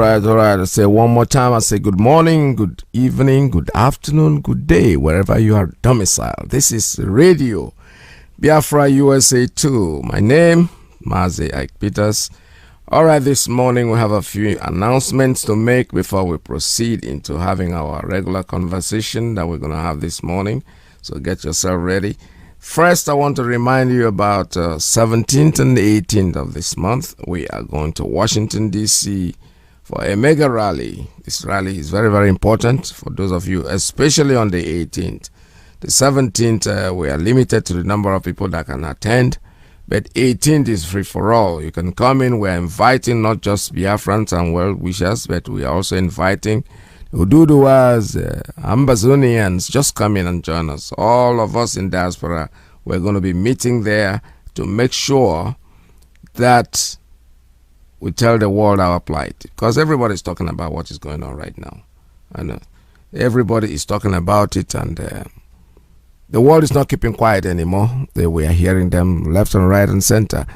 right. I say one more time. I say good morning, good evening, good afternoon, good day, wherever you are domiciled. This is Radio Biafra USA 2. My name, Mazi Iyke Peters. All right, this morning we have a few announcements to make before we proceed into having our regular conversation that we're going to have this morning. So get yourself ready. First, I want to remind you about 17th and 18th of this month. We are going to Washington, D.C. for a mega rally. This rally is very, very important for those of you, especially on the 18th. The 17th, we are limited to the number of people that can attend. But 18th is free for all. You can come in. We're inviting not just Biafrans and well-wishers, but we are also inviting Ududuwas, Ambazonians. Just come in and join us. All of us in diaspora, we're going to be meeting there to make sure that we tell the world our plight. Because everybody's talking about what is going on right now. I know. Everybody is talking about it, and the world is not keeping quiet anymore. We are hearing them left and right and center.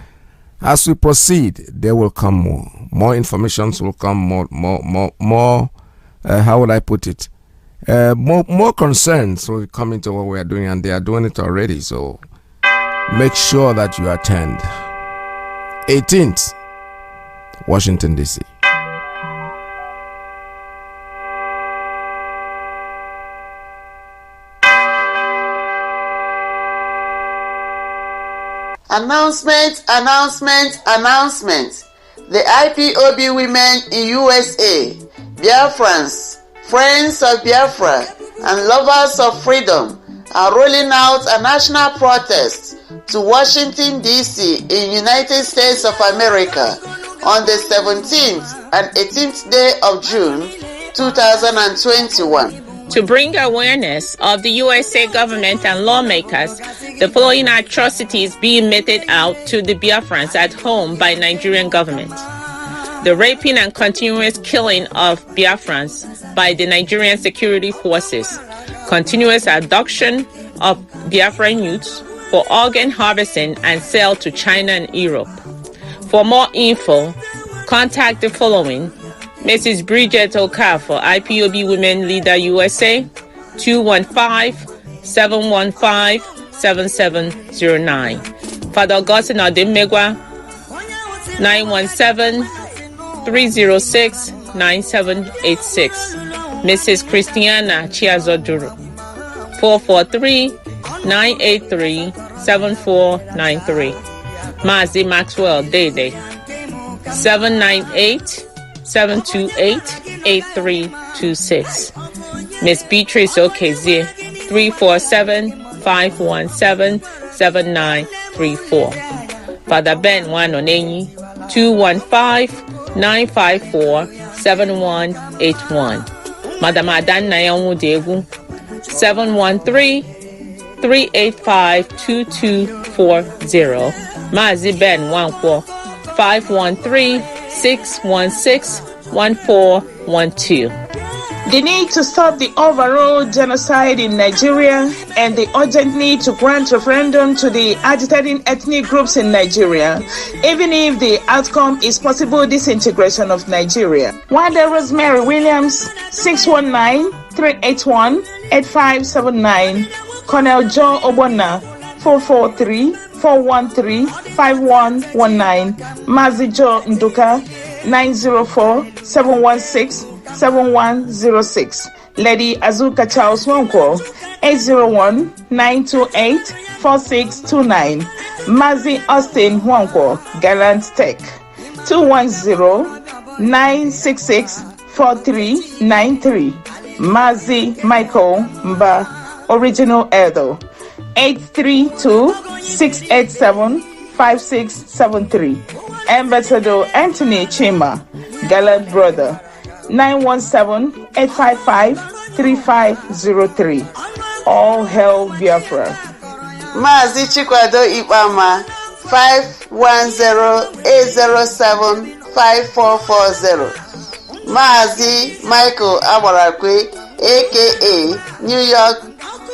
As we proceed, there will come more. More information will come, more how would I put it? More concerns will come into what we are doing, and they are doing it already. So make sure that you attend. 18th, Washington, D.C. Announcement. The IPOB women in USA, Biafrans, friends of Biafra, and lovers of freedom are rolling out a national protest to Washington, D.C. in United States of America on the 17th and 18th day of June 2021. To bring awareness of the USA government and lawmakers, the following atrocities being meted out to the Biafrans at home by Nigerian government. The raping and continuous killing of Biafrans by the Nigerian security forces. Continuous abduction of Biafran youths for organ harvesting and sale to China and Europe. For more info, contact the following: Mrs. Bridget Okafor, IPOB Women Leader USA, 215-715-7709. Father Augustine Odimegwa, 917-306-9786. Mrs. Christiana Chiazoduro, 443-983-7493. Mazi Maxwell Dede, 798-728-8326. Miss Beatrice Okezie, 347-517-7934. Father Ben Wanonenyi, 215-954-7181. Madam Adan Nayamu Degu, 713-385-2240. Mazi Ben Wankwo, 513-616-1412. The need to stop the overall genocide in Nigeria and the urgent need to grant referendum to the agitating ethnic groups in Nigeria, even if the outcome is possible disintegration of Nigeria. Wanda Rosemary Williams, 619-381-8579. Colonel John Obona, 443-413-5119. Mazi Joe Nduka, 904-716-7106. Lady Azuka Charles Wonko, 801-928-4629. Mazi Austin Wonko, Gallant Tech, 210-966-4393. Mazi Michael Mba, Original Edo, 832-687-5673. Ambassador Anthony Chima, Gallant Brother, 917-855-3503. All hail Biafra. Mazi Chikwado Ipama, 510-807-5440. Mazi Michael Abarakwe, aka New York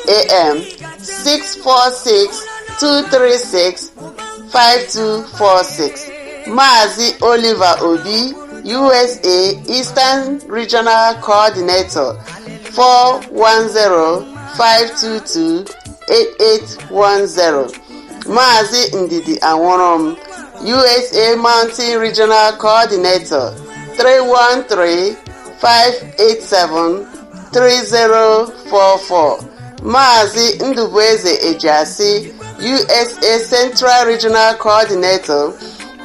AM, 646-236-5246. Mazi Oliver Obi, USA Eastern Regional Coordinator 410-522-8810. Mazi Ndidi Anworom, USA Mountain Regional Coordinator 313-587-3044. Mazi Ndubueze Ejasi, USA Central Regional Coordinator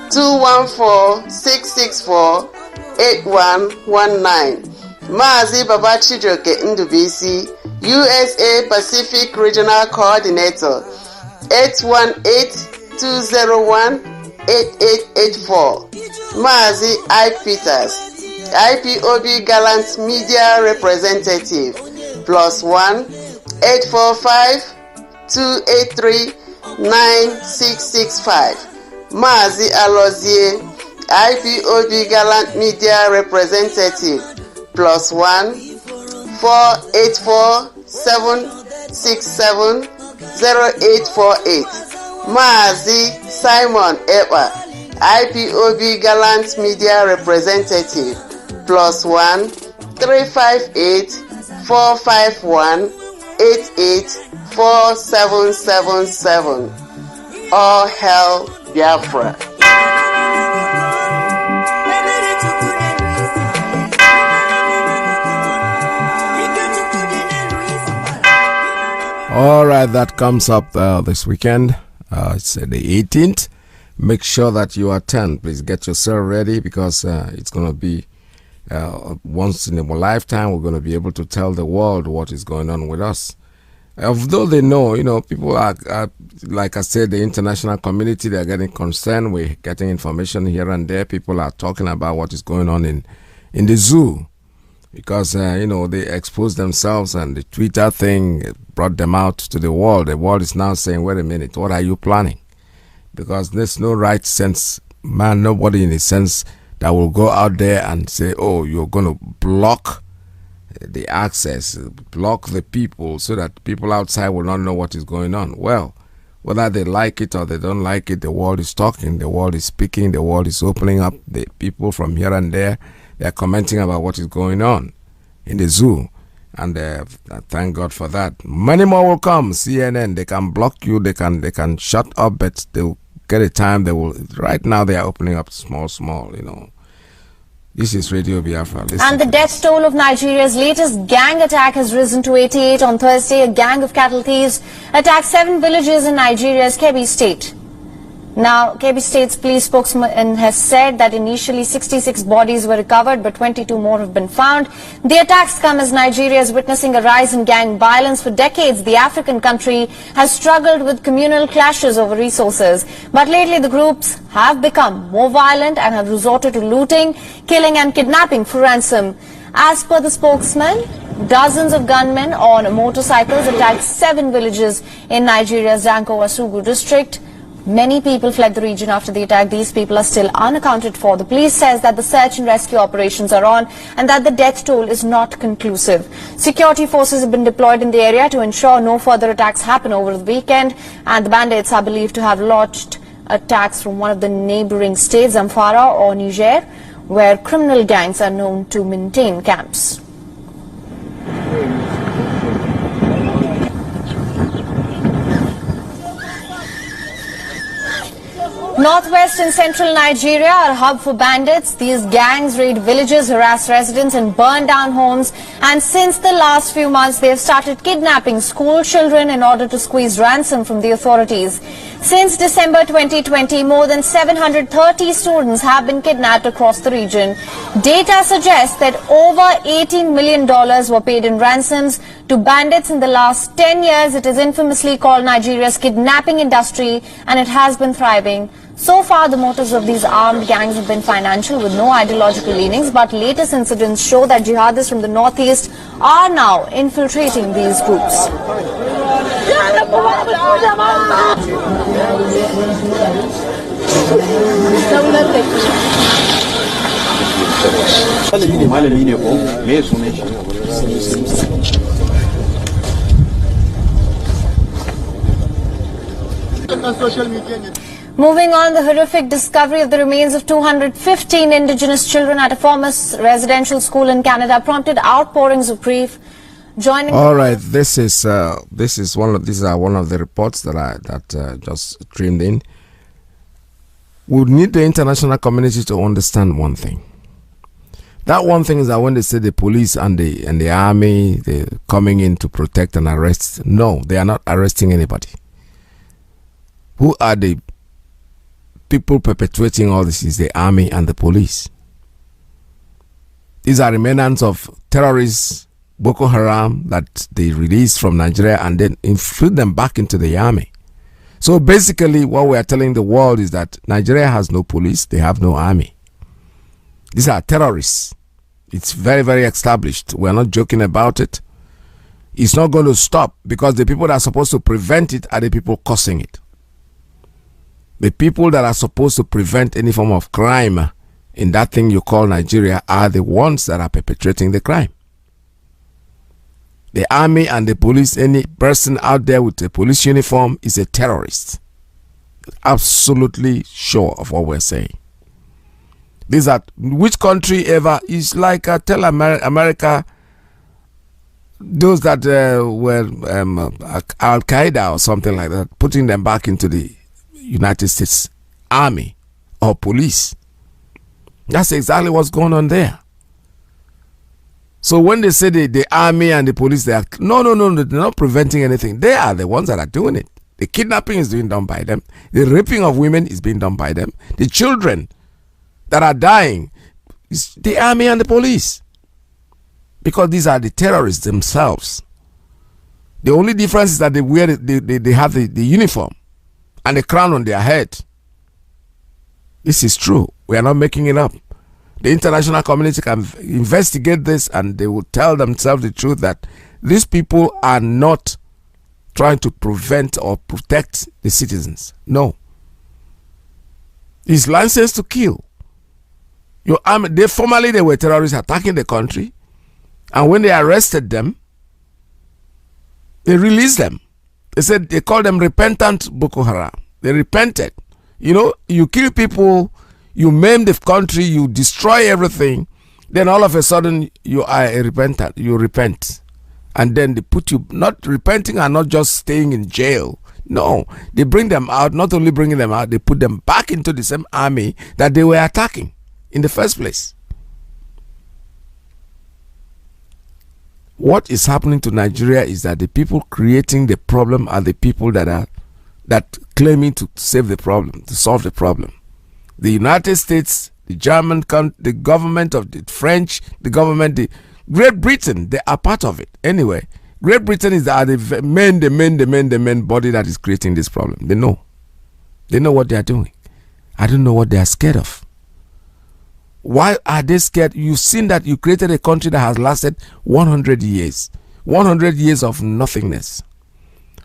214-664-8119. Mazi Babachijoke Ndubisi, USA Pacific Regional Coordinator 818-201-8884. Mazi I. Peters, IPOB Gallant Media Representative, +1 845-283-9665. Mazi Alozie, IPOB Gallant Media Representative, +1 484-767-0848. Mazi Simon Epa, IPOB Gallant Media Representative, +1 358-451-884777. All hail Biafra. All right, that comes up this weekend. It's the 18th. Make sure that you attend. Please get yourself ready, because it's going to be once in a lifetime. We're going to be able to tell the world what is going on with us. Although they know, people are, like I said, the international community, they're getting concerned. We're getting information here and there. People are talking about what is going on in the zoo. Because, they exposed themselves, and the Twitter thing brought them out to the world. The world is now saying, wait a minute, what are you planning? Because there's no right sense, man, nobody in a sense that will go out there and say, oh, you're going to block the access, block the people, so that people outside will not know what is going on. Well, whether they like it or they don't like it, the world is talking, the world is speaking, the world is opening up. The people from here and there, they're commenting about what is going on in the zoo. And thank God for that. Many more will come. CNN, they can block you, they can shut up, but they'll get a time. They will. Right now, they are opening up small. This is Radio Biafra. Listen. And the death toll of Nigeria's latest gang attack has risen to 88 on Thursday. A gang of cattle thieves attacked 7 villages in Nigeria's Kebbi state. Now, Kebbi State's police spokesman has said that initially 66 bodies were recovered, but 22 more have been found. The attacks come as Nigeria is witnessing a rise in gang violence. For decades, the African country has struggled with communal clashes over resources. But lately, the groups have become more violent and have resorted to looting, killing and kidnapping for ransom. As per the spokesman, dozens of gunmen on motorcycles attacked 7 villages in Nigeria's Zanko-Asugu district. Many people fled the region after the attack. These people are still unaccounted for. The police says that the search and rescue operations are on and that the death toll is not conclusive. Security forces have been deployed in the area to ensure no further attacks happen over the weekend. And the bandits are believed to have launched attacks from one of the neighboring states, Zamfara or Niger, where criminal gangs are known to maintain camps. Northwest and central Nigeria are a hub for bandits. These gangs raid villages, harass residents and burn down homes. And since the last few months, they have started kidnapping school children in order to squeeze ransom from the authorities. Since December 2020, more than 730 students have been kidnapped across the region. Data suggests that over $18 million were paid in ransoms to bandits in the last 10 years. It is infamously called Nigeria's kidnapping industry, and it has been thriving. So far, the motives of these armed gangs have been financial with no ideological leanings, but latest incidents show that jihadists from the northeast are now infiltrating these groups. Moving on, the horrific discovery of the remains of 215 indigenous children at a former residential school in Canada prompted outpourings of grief. Joining. All right, this is one of the reports that just streamed in. We need the international community to understand one thing. That one thing is that when they say the police and the army, they're coming in to protect and arrest. No, they are not arresting anybody. Who are the people perpetuating all this? Is the army and the police. These are remnants of terrorists, Boko Haram, that they released from Nigeria and then infiltrate them back into the army. So basically what we are telling the world is that Nigeria has no police, they have no army. These are terrorists. It's very, very established. We're not joking about it. It's not going to stop because the people that are supposed to prevent it are the people causing it. The people that are supposed to prevent any form of crime in that thing you call Nigeria are the ones that are perpetrating the crime. The army and the police, any person out there with a police uniform is a terrorist. Absolutely sure of what we're saying. These are, which country ever is like tell America, those that were Al-Qaeda or something like that, putting them back into the United States Army or police. That's exactly what's going on there. So when they say the army and the police, they are no, they're not preventing anything. They are the ones that are doing it. The kidnapping is being done by them. The raping of women is being done by them. The children that are dying is the army and the police, because these are the terrorists themselves. The only difference is that they wear they have the uniform and the crown on their head. This is true. We are not making it up. The international community can investigate this and they will tell themselves the truth that these people are not trying to prevent or protect the citizens. No. It's license to kill. Your army, formerly they were terrorists attacking the country, and when they arrested them, they released them. They said they called them repentant Boko Haram. They repented. You know, you kill people, you maim the country, you destroy everything, then all of a sudden you are a repentant. You repent. And then they put you, not repenting and not just staying in jail. No, they bring them out. Not only bringing them out, they put them back into the same army that they were attacking in the first place. What is happening to Nigeria is that the people creating the problem are the people that claiming to save the problem, to solve the problem. The United States, the German, the government of the French, the government, the Great Britain, they are part of it. Anyway, Great Britain is the main body that is creating this problem. They know what they are doing. I don't know what they are scared of. Why are they scared? You've seen that you created a country that has lasted 100 years. 100 years of nothingness.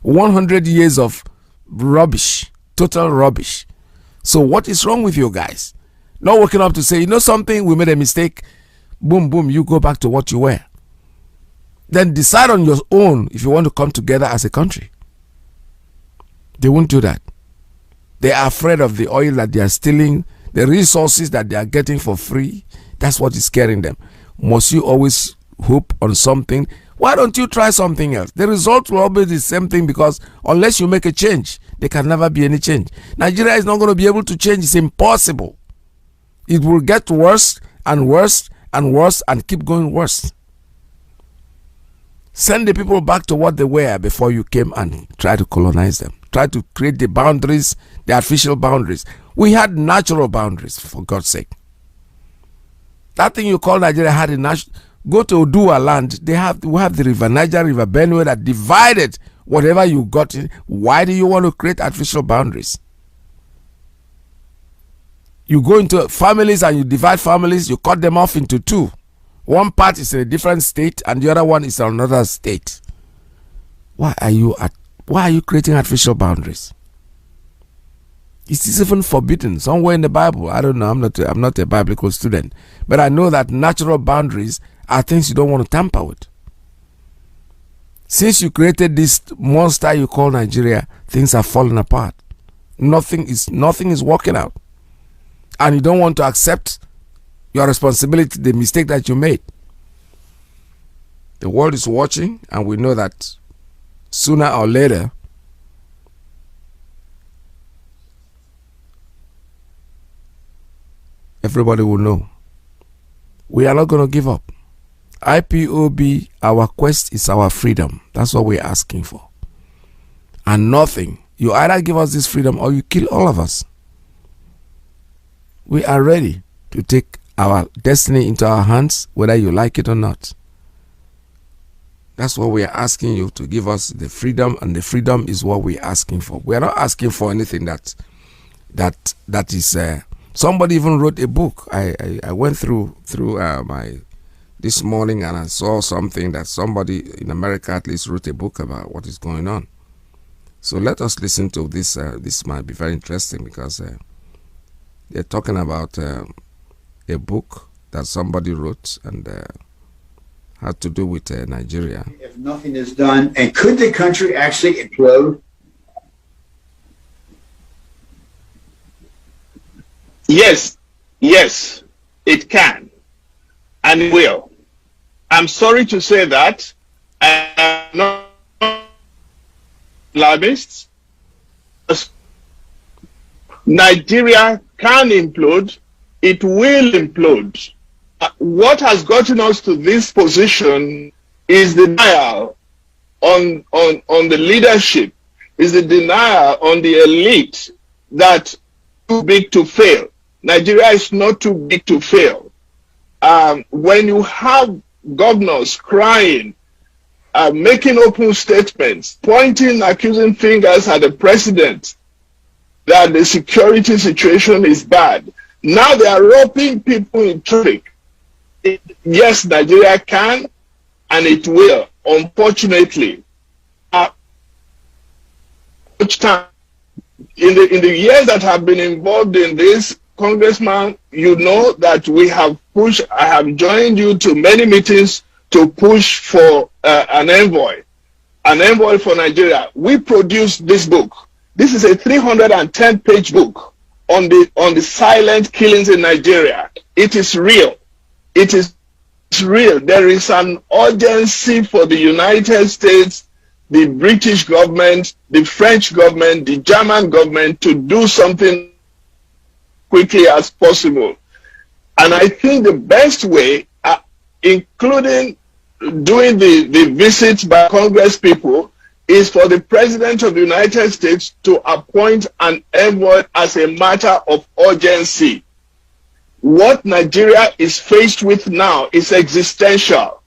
100 years of rubbish. Total rubbish. So what is wrong with you guys? Not waking up to say, you know something, we made a mistake. Boom, boom, you go back to what you were. Then decide on your own if you want to come together as a country. They won't do that. They are afraid of the oil that they are stealing, the resources that they are getting for free. That's what is scaring them. Must you always hope on something? Why don't you try something else? The result will always be the same thing, because unless you make a change, there can never be any change. Nigeria is not going to be able to change. It's impossible. It will get worse and worse and worse and keep going worse. Send the people back to what they were before you came and try to colonize them. Try to create the boundaries, the artificial boundaries. We had natural boundaries, for God's sake. That thing you call Nigeria had a natural. Go to Odua land. We have the River Niger, River Benue that divided whatever you got in. Why do you want to create artificial boundaries? You go into families and you divide families, you cut them off into two. One part is in a different state and the other one is in another state. Why are you creating artificial boundaries? It is even forbidden somewhere in the Bible. I don't know. I'm not a biblical student, but I know that natural boundaries are things you don't want to tamper with. Since you created this monster you call Nigeria, things are falling apart. nothing is working out. And you don't want to accept your responsibility, the mistake that you made. The world is watching, and we know that sooner or later, everybody will know. We are not going to give up. IPOB, our quest is our freedom. That's what we're asking for. And nothing. You either give us this freedom or you kill all of us. We are ready to take our destiny into our hands, whether you like it or not. That's what we are asking you, to give us the freedom, and the freedom is what we're asking for. We are not asking for anything that is. Somebody even wrote a book. I went through my this morning, and I saw something that somebody in America at least wrote a book about what is going on. So let us listen to this. This might be very interesting, because they're talking about a book that somebody wrote, and had to do with Nigeria. If nothing is done, and could the country actually implode? Yes, it can, and it will. I'm sorry to say that. I'm not alarmist. Nigeria can implode. It will implode. What has gotten us to this position is the denial on the leadership, is the denial on the elite that too big to fail. Nigeria is not too big to fail. When you have governors crying, making open statements, pointing accusing fingers at the president that the security situation is bad, now they are roping people in traffic. Yes, Nigeria can, and it will, unfortunately. Time in the years that have been involved in this, Congressman, you know that we have pushed, I have joined you to many meetings to push for an envoy for Nigeria. We produced this book. This is a 310-page book on the silent killings in Nigeria. It is real. It is real. There is an urgency for the United States, the British government, the French government, the German government to do something quickly as possible. And I think the best way, including doing the visits by Congress people, is for the President of the United States to appoint an envoy as a matter of urgency. What Nigeria is faced with now is existential.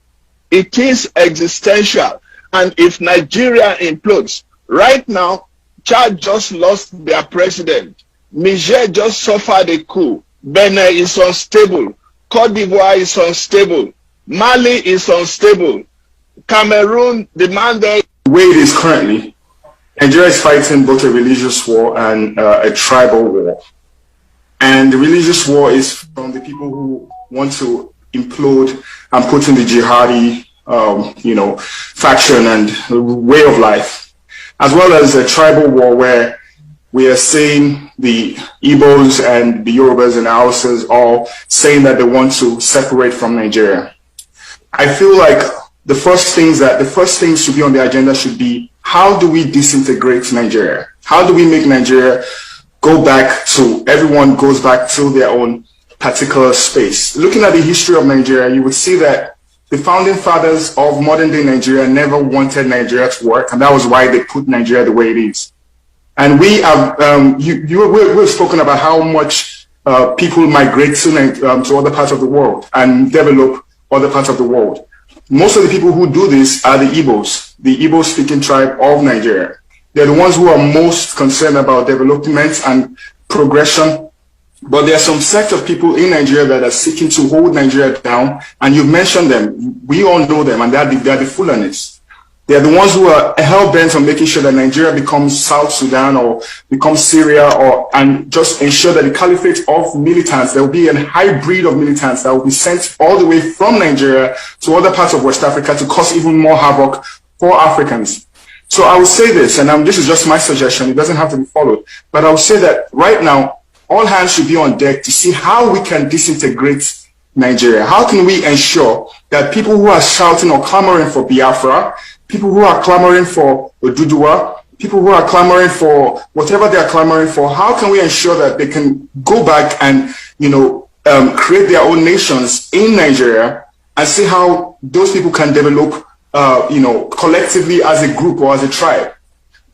It is existential. And if Nigeria implodes, right now, Chad just lost their president. Niger just suffered a coup. Benin is unstable. Cote d'Ivoire is unstable. Mali is unstable. Cameroon, the man there. The way it is currently, Nigeria is fighting both a religious war and a tribal war. And the religious war is from the people who want to implode and put in the jihadi, faction and way of life, as well as a tribal war where we are saying the Igbos and the Yorubas and the Hausas all saying that they want to separate from Nigeria. I feel like the first things to be on the agenda should be, how do we disintegrate Nigeria? How do we make Nigeria go back to, everyone goes back to their own particular space? Looking at the history of Nigeria, you would see that the founding fathers of modern day Nigeria never wanted Nigeria to work, and that was why they put Nigeria the way it is. And we have, we've spoken about how much people migrate to other parts of the world and develop other parts of the world. Most of the people who do this are the Igbo-speaking tribe of Nigeria. They're the ones who are most concerned about development and progression. But there are some sect of people in Nigeria that are seeking to hold Nigeria down, and you've mentioned them. We all know them, and they're the Fulanis. They're the ones who are hell-bent on making sure that Nigeria becomes South Sudan or becomes Syria, and just ensure that the caliphate of militants, there will be a hybrid of militants that will be sent all the way from Nigeria to other parts of West Africa to cause even more havoc for Africans. So I will say this, and this is just my suggestion. It doesn't have to be followed. But I will say that right now, all hands should be on deck to see how we can disintegrate Nigeria. How can we ensure that people who are shouting or clamoring for Biafra, people who are clamoring for Oduduwa, people who are clamoring for whatever they are clamoring for, how can we ensure that they can go back and, create their own nations in Nigeria and see how those people can develop, collectively as a group or as a tribe?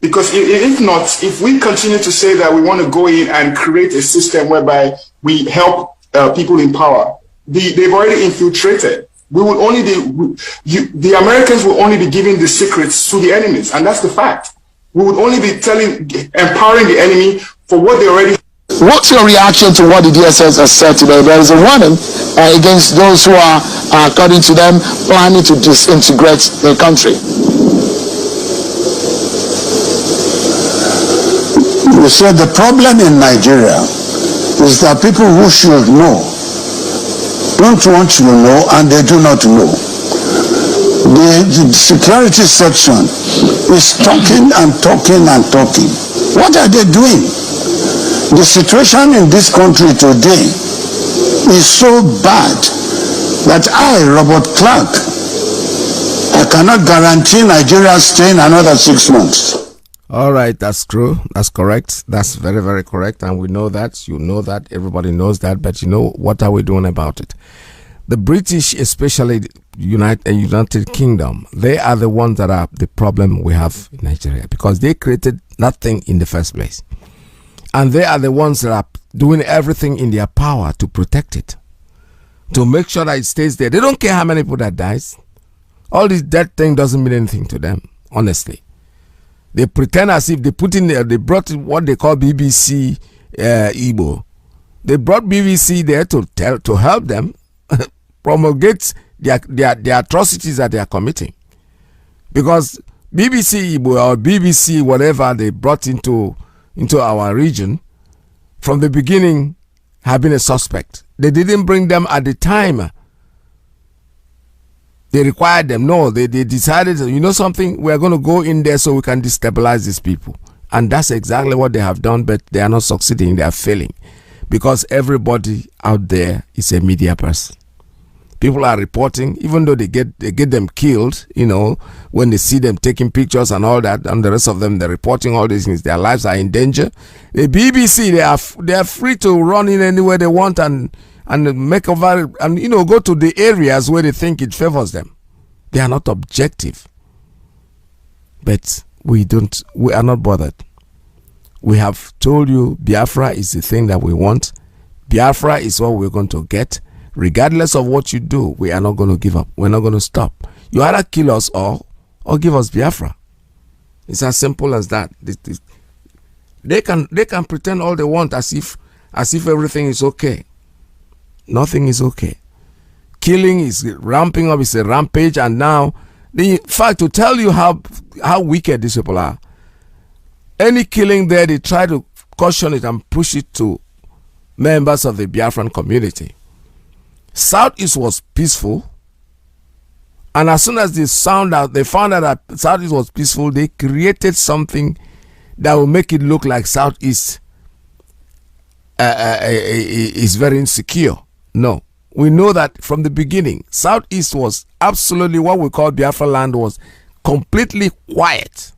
Because if not, if we continue to say that we want to go in and create a system whereby we help people in power, they've already infiltrated. We will only the Americans will only be giving the secrets to the enemies, and that's the fact. We would only be empowering the enemy for what they already. What's your reaction to what the DSS has said today? There is a warning against those who are, according to them, planning to disintegrate the country. You said the problem in Nigeria is that people who should know don't want to know, and they do not know. The security section is talking and talking and talking. What are they doing? The situation in this country today is so bad that I, Robert Clark, I cannot guarantee Nigeria staying another 6 months. All right, that's true. That's correct. That's very, very correct. And we know that. You know that. Everybody knows that. But what are we doing about it? The British, especially United Kingdom, they are the ones that are the problem we have in Nigeria, because they created nothing in the first place. And they are the ones that are doing everything in their power to protect it, to make sure that it stays there. They don't care how many people that dies. All this death thing doesn't mean anything to them, honestly. They pretend as if they brought what they call BBC Igbo. They brought BBC there to help them promulgate their atrocities that they are committing. Because BBC Igbo or BBC whatever they brought into our region from the beginning have been a suspect. They didn't bring them at the time they required them. No, they decided, something, we're going to go in there so we can destabilize these people. And that's exactly what they have done, but they are not succeeding. They are failing. Because everybody out there is a media person. People are reporting, even though they get them killed, when they see them taking pictures and all that, and the rest of them, they're reporting all these things. Their lives are in danger. The BBC, they are free to run in anywhere they want and make over and go to the areas where they think it favors them. They are not objective. But we are not bothered. We have told you Biafra is the thing that we want. Biafra is what we're going to get. Regardless of what you do, we are not going to give up. We're not going to stop. You either kill us or give us Biafra. It's as simple as that. They can pretend all they want as if everything is okay. Nothing is okay. Killing is ramping up. It's a rampage. And now, in fact, to tell you how wicked these people are, any killing there, they try to caution it and push it to members of the Biafran community. Southeast was peaceful, and as soon as they found out that Southeast was peaceful, they created something that will make it look like Southeast is very insecure. No, we know that from the beginning, Southeast was absolutely what we call Biafra land, was completely quiet.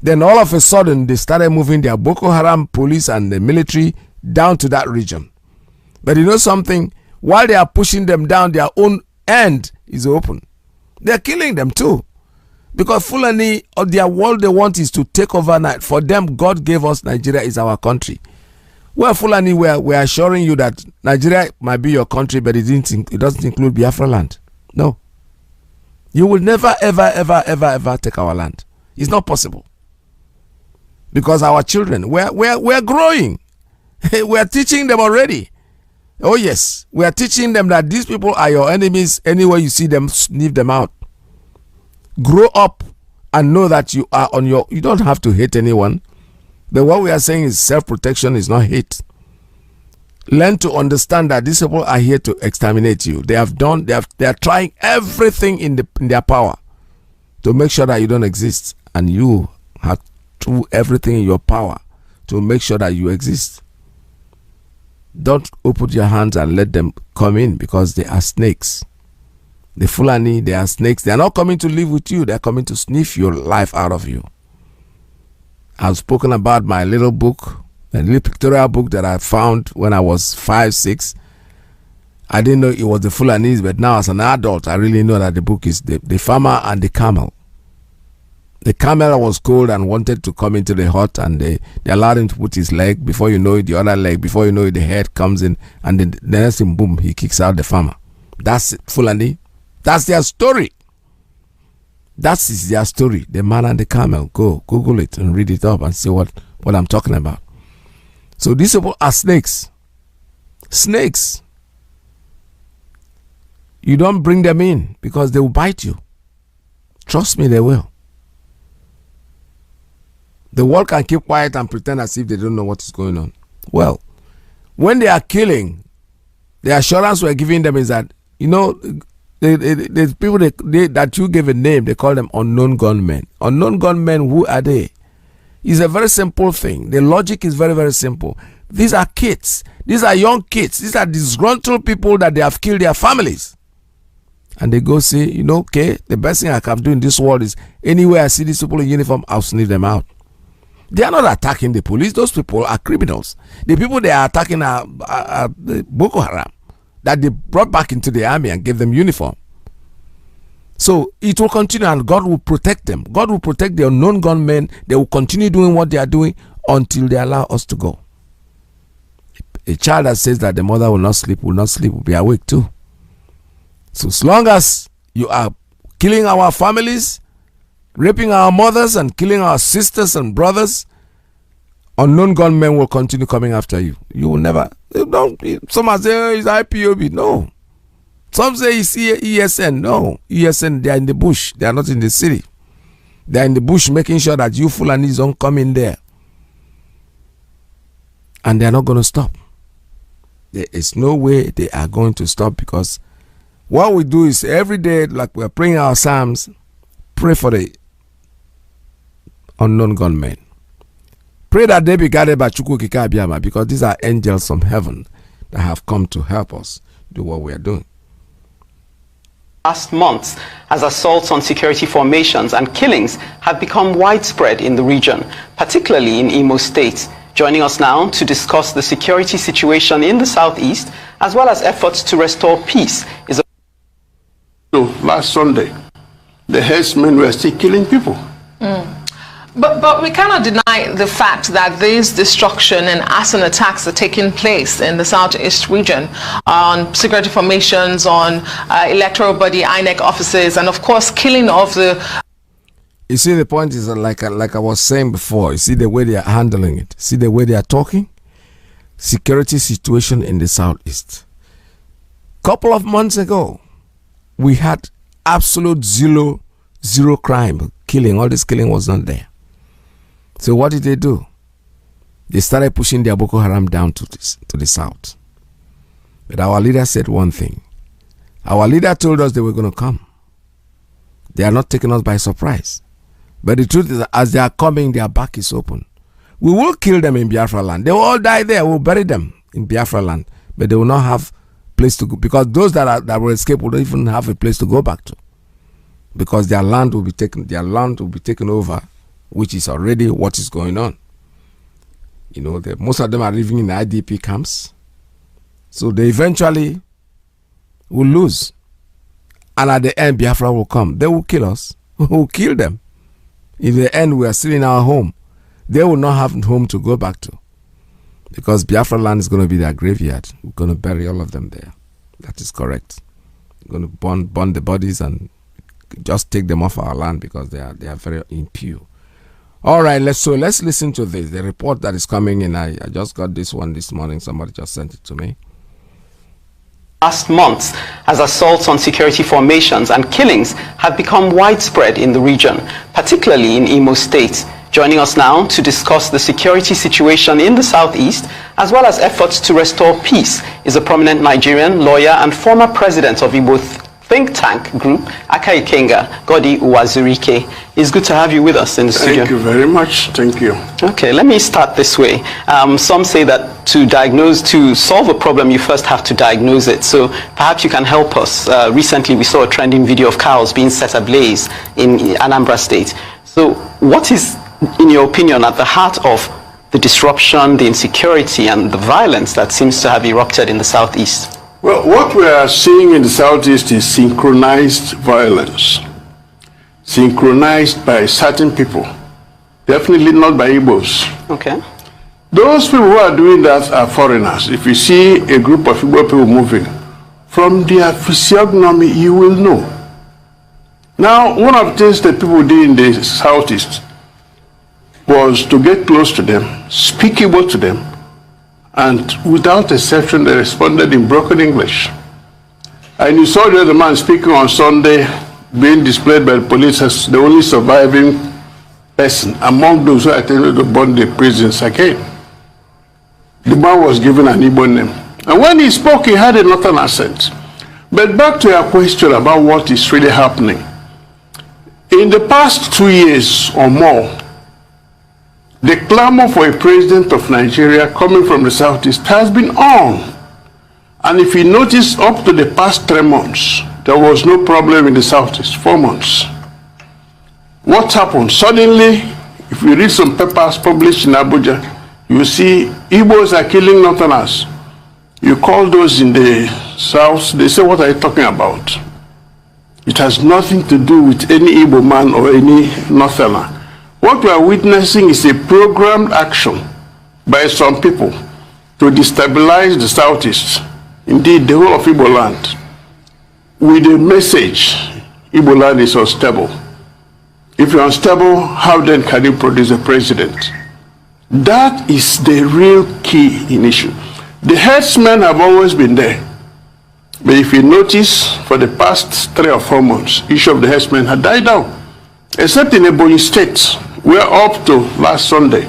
Then all of a sudden, they started moving their Boko Haram police and the military down to that region. But something? While they are pushing them down, their own end is open. They're killing them too. Because Fulani, or their world they want is to take over. For them, God gave us Nigeria is our country. Well, Fulani, we are assuring you that Nigeria might be your country, but it doesn't include Biafra land. No. You will never, ever, ever, ever, ever take our land. It's not possible. Because our children, we're growing. We're teaching them already. Oh yes, we are teaching them that these people are your enemies. Anywhere you see them, sniff them out. Grow up and know that you are you don't have to hate anyone. But what we are saying is self-protection is not hate. Learn to understand that these people are here to exterminate you. They are trying everything in their power to make sure that you don't exist, and you have to do everything in your power to make sure that you exist. Don't open your hands and let them come in, because they are snakes. The Fulani, they are snakes. They are not coming to live with you. They are coming to sniff your life out of you. I've spoken about my little book, a little pictorial book that I found when I was 5, 6. I didn't know it was the Fulanis, but now as an adult, I really know that the book is the farmer and the camel. The camel was cold and wanted to come into the hut, and they allowed him to put his leg. Before you know it, the other leg. Before you know it, the head comes in, and the next thing, boom, he kicks out the farmer. That's it, Fulani. That's their story. That is their story. The man and the camel. Go Google it and read it up and see what I'm talking about. So these people are snakes. Snakes. You don't bring them in, because they will bite you. Trust me, they will. The world can keep quiet and pretend as if they don't know what is going on. Well, when they are killing, the assurance we're giving them is that, you know, the people that you gave a name, they call them unknown gunmen. Unknown gunmen, who are they? It's a very simple thing. The logic is very, very simple. These are kids. These are young kids. These are disgruntled people that they have killed their families. And they go say, you know, okay, the best thing I can do in this world is, anywhere I see these people in uniform, I'll sniff them out. They are not attacking the police. Those people are criminals. The people they are attacking are Boko Haram, that they brought back into the army and gave them uniform. So it will continue, and God will protect them. God will protect the unknown gunmen. They will continue doing what they are doing until they allow us to go. A child that says that the mother will not sleep, will be awake too. So as long as you are killing our families, raping our mothers, and killing our sisters and brothers, unknown gunmen will continue coming after you. You will never. Some say, oh, it's IPOB. No. Some say it's ESN. No. ESN, they are in the bush. They are not in the city. They are in the bush making sure that you Fulanis don't come in there. And they are not going to stop. There is no way they are going to stop, because what we do is every day, like we're praying our psalms, pray for the unknown gunmen. Pray that they be guided by Chukwu Okike Abiama, because these are angels from heaven that have come to help us do what we are doing. Last months, as assaults on security formations and killings have become widespread in the region, particularly in Imo State. Joining us now to discuss the security situation in the southeast, as well as efforts to restore peace, is last Sunday, the herdsmen were still killing people. But we cannot deny the fact that this destruction and arson attacks are taking place in the southeast region on security formations, on electoral body, INEC offices, and of course killing of the... You see, the point is like I was saying before, you see the way they are handling it, see the way they are talking. Security situation in the southeast. Couple of months ago, we had absolute zero crime, killing. All this killing was not there. So what did they do? They started pushing their Boko Haram down to the south. But our leader said one thing. Our leader told us they were going to come. They are not taking us by surprise. But the truth is, as they are coming, their back is open. We will kill them in Biafra land. They will all die there. We'll bury them in Biafra land. But they will not have place to go, because those that will escape will not even have a place to go back to, because their land will be taken over, which is already what is going on. You know, most of them are living in IDP camps, so they eventually will lose, and at the end Biafra will come. They will kill us. We will kill them. In the end, we are still in our home. They will not have a home to go back to, because Biafra land is going to be their graveyard. We're going to bury all of them there. That is correct. We're going to burn the bodies and just take them off our land, because they are very impure. All right, let's listen to this. The report that is coming in. I just got this one this morning. Somebody just sent it to me. Last months, as assaults on security formations and killings have become widespread in the region, particularly in Imo State. Joining us now to discuss the security situation in the southeast, as well as efforts to restore peace, is a prominent Nigerian lawyer and former president of Igbo think tank group, Iyke Godi Uwazurike. It's good to have you with us in the studio. Thank you very much. Thank you. Okay, let me start this way. Some say that to solve a problem, you first have to diagnose it. So perhaps you can help us. Recently, we saw a trending video of cows being set ablaze in Anambra State. So what is, in your opinion, at the heart of the disruption, the insecurity, and the violence that seems to have erupted in the Southeast? Well, what we are seeing in the Southeast is synchronized violence, synchronized by certain people, definitely not by Igbos. Okay. Those people who are doing that are foreigners. If you see a group of Igbo people moving, from their physiognomy, you will know. Now, one of the things that people did in the Southeast was to get close to them, speak Igbo to them, and without exception, they responded in broken English. And you saw the other man speaking on Sunday, being displayed by the police as the only surviving person among those who attended to burn the prisons again. The man was given an Igbo name. And when he spoke, he had a northern accent. But back to your question about what is really happening. In the past 2 years or more, the clamor for a president of Nigeria coming from the Southeast has been on. And if you notice, up to the past 3 months, there was no problem in the Southeast, 4 months. What happened? Suddenly, if you read some papers published in Abuja, you see Igbos are killing Northerners. You call those in the South, they say, what are you talking about? It has nothing to do with any Igbo man or any Northerner. What we are witnessing is a programmed action by some people to destabilize the Southeast, indeed the whole of Igbo land, with the message, Igbo land is unstable. If you're unstable, how then can you produce a president? That is the real key in issue. The headsmen have always been there. But if you notice, for the past 3 or 4 months, issue of the headsmen had died down. Except in Ebonyi State, where up to last Sunday,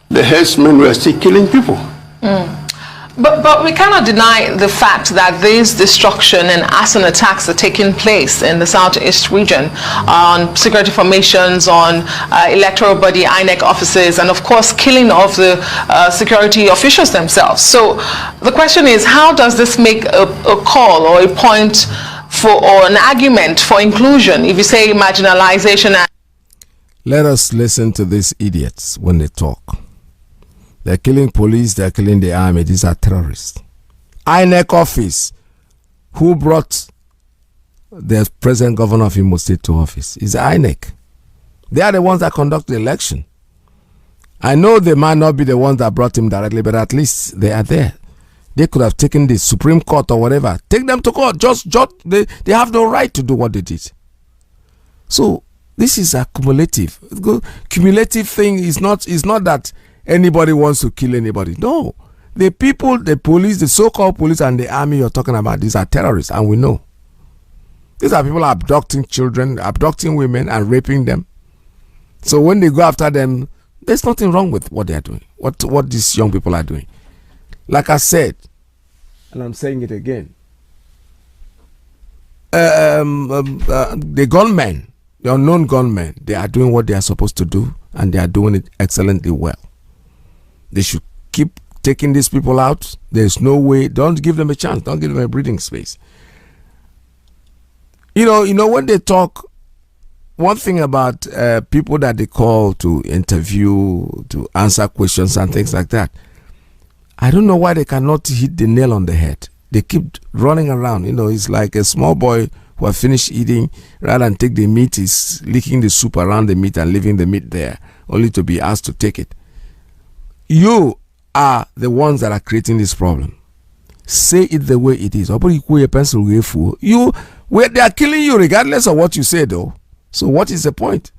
the headsmen were still killing people. But we cannot deny the fact that these destruction and arson attacks are taking place in the Southeast region on security formations, on electoral body, INEC offices, and of course killing of the security officials themselves. So the question is, how does this make a call or a point for, or an argument for inclusion, if you say marginalization? Let us listen to these idiots when they talk. They're killing police, they're killing the army. These are terrorists. INEC office, who brought the present governor of Imo State to office? Is INEC. They are the ones that conduct the election. I know they might not be the ones that brought him directly, but at least they are there. They could have taken the Supreme Court or whatever. Take them to court. They have no right to do what they did. So this is a cumulative. Cumulative thing is not that anybody wants to kill anybody. No. The people, the police, the so-called police and the army you're talking about, these are terrorists, and we know. These are people abducting children, abducting women and raping them. So when they go after them, there's nothing wrong with what they are doing, what these young people are doing. Like I said, and I'm saying it again, the gunmen, the unknown gunmen, they are doing what they are supposed to do, and they are doing it excellently well. They should keep taking these people out. There's no way. Don't give them a chance. Don't give them a breathing space. You know when they talk, one thing about people that they call to interview, to answer questions and things like that, I don't know why they cannot hit the nail on the head. They keep running around. It's like a small boy who have finished eating, rather than take the meat, is licking the soup around the meat and leaving the meat there, only to be asked to take it. You are the ones that are creating this problem. Say it the way it is. They are killing you regardless of what you say, though. So what is the point?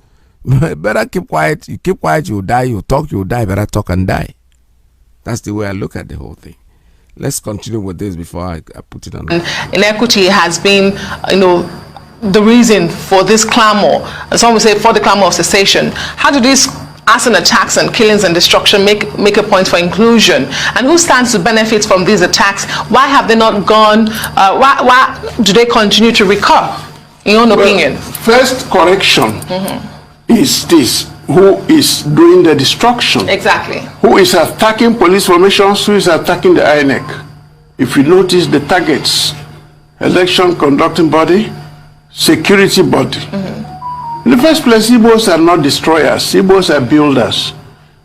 Better keep quiet. You keep quiet, you'll die. You talk, you'll die. Better talk and die. That's the way I look at the whole thing. Let's continue with this before I put it on. Inequity has been, the reason for this clamor. Some would say for the clamor of cessation. How do these arson attacks and killings and destruction make a point for inclusion? And who stands to benefit from these attacks? Why have they not gone? Why do they continue to recur, in your opinion? First correction is this. Who is doing the destruction? Exactly. Who is attacking police formations? Who is attacking the INEC? If you notice the targets, election conducting body, security body. In the first place, Igbos are not destroyers. Igbos are builders.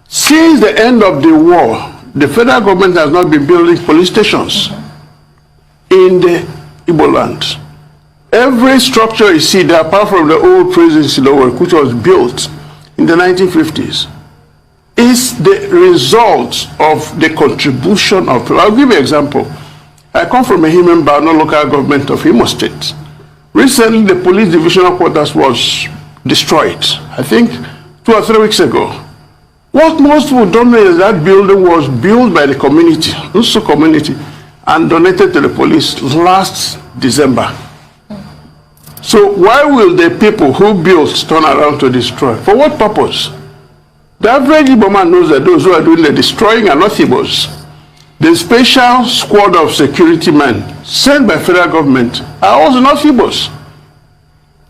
Since the end of the war, the federal government has not been building police stations in the Igbo land. Every structure you see there, apart from the old prison in Silower, which was built in the 1950s, is the result of the contribution of people. I'll give you an example. I come from a human Bano local government of Imo State. Recently, the police divisional quarters was destroyed, I think 2 or 3 weeks ago. What most people don't know is that building was built by the community, Usu community, and donated to the police last December. So why will the people who built turn around to destroy? For what purpose? The average Igbo man knows that those who are doing the destroying are not Igbos. The special squad of security men sent by federal government are also not Igbos.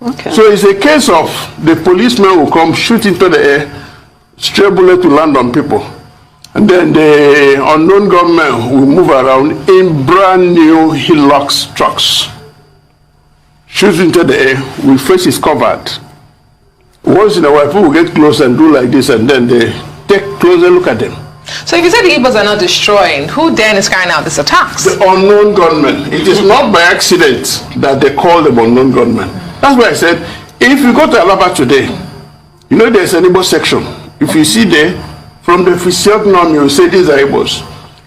Okay. So it's a case of the policemen will come, shoot into the air, stray bullet to land on people. And then the unknown gunmen will move around in brand new Hilux trucks. Shoot into the air, with faces covered. Once in a while, people will get close and do like this, and then they take closer look at them. So if you say the Igbos are not destroying, who then is carrying out these attacks? The unknown gunmen. It is not by accident that they call them unknown gunmen. That's why I said, if you go to Alaba today, you know there's an Igbo section. If you see there, from the physiognomy, you say these are Igbos.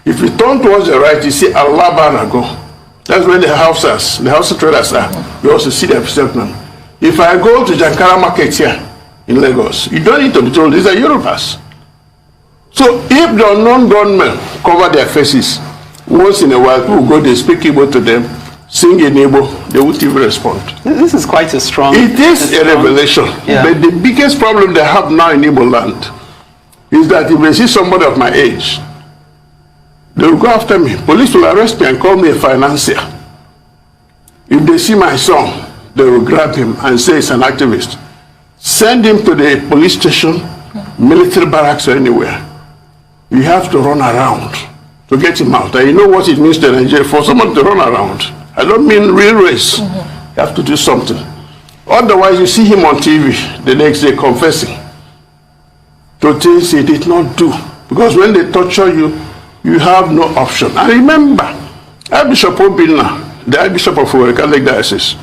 If you turn towards the right, you see Alaba Nago. That's where the Hausas, the Hausa traders are. You also see their physiognomy. If I go to Jankara Market here in Lagos, you don't need to be told these are Yorubas. So if the unknown gunmen cover their faces, once in a while people go, they speak Igbo to them, sing in Igbo, they won't even respond. This is quite a strong... It is a revelation. Yeah. But the biggest problem they have now in Igbo land is that if they see somebody of my age, they will go after me. Police will arrest me and call me a financier. If they see my son, they will grab him and say it's an activist. Send him to the police station, military barracks, or anywhere. You have to run around to get him out. And you know what it means to Nigeria for someone to run around. I don't mean real race. You have to do something. Otherwise, you see him on TV the next day confessing to things he did not do. Because when they torture you, you have no option. And remember, Archbishop Obinna, the Archbishop of the Catholic Diocese,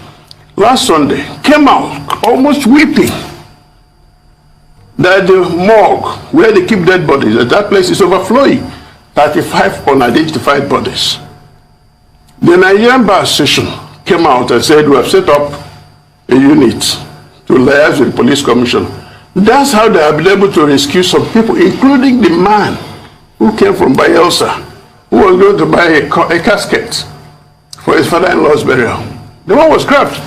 last Sunday came out almost weeping that the morgue where they keep dead bodies, that place is overflowing. 35 unidentified bodies. The Nigerian Bar Association came out and said, we have set up a unit to liaise with the police commission. That's how they have been able to rescue some people, including the man who came from Bayelsa, who was going to buy a casket for his father-in-law's burial. The one was grabbed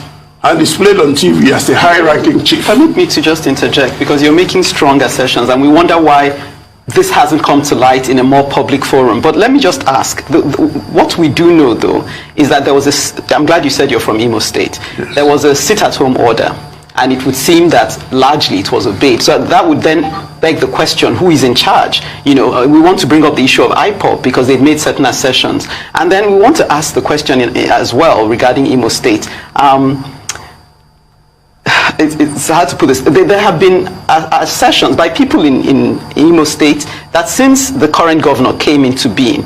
and displayed on TV as a high-ranking chief. Permit me to just interject, because you're making strong assertions, and we wonder why this hasn't come to light in a more public forum. But let me just ask, what we do know, though, is that there was a, I'm glad you said you're from Imo State, yes. There was a sit-at-home order, and it would seem that largely it was obeyed. So that would then beg the question, who is in charge? You know, we want to bring up the issue of IPOP because they've made certain assertions. And then we want to ask the question as well regarding Imo State. It's hard to put this. There have been assertions by people in Imo State that since the current governor came into being,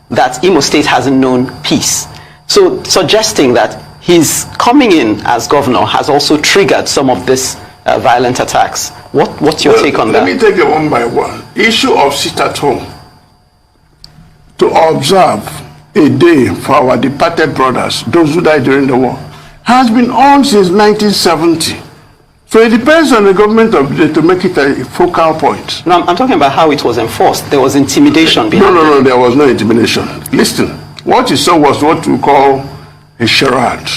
that Imo State hasn't known peace. So suggesting that his coming in as governor has also triggered some of this violent attacks. What's your take on that? Let me take it one by one. Issue of sit at home. To observe a day for our departed brothers, those who died during the war, has been on since 1970. So it depends on the government of the day to make it a focal point. No, I'm talking about how it was enforced. There was intimidation behind it. No, there was no intimidation. Listen, what you saw was what we call a charade.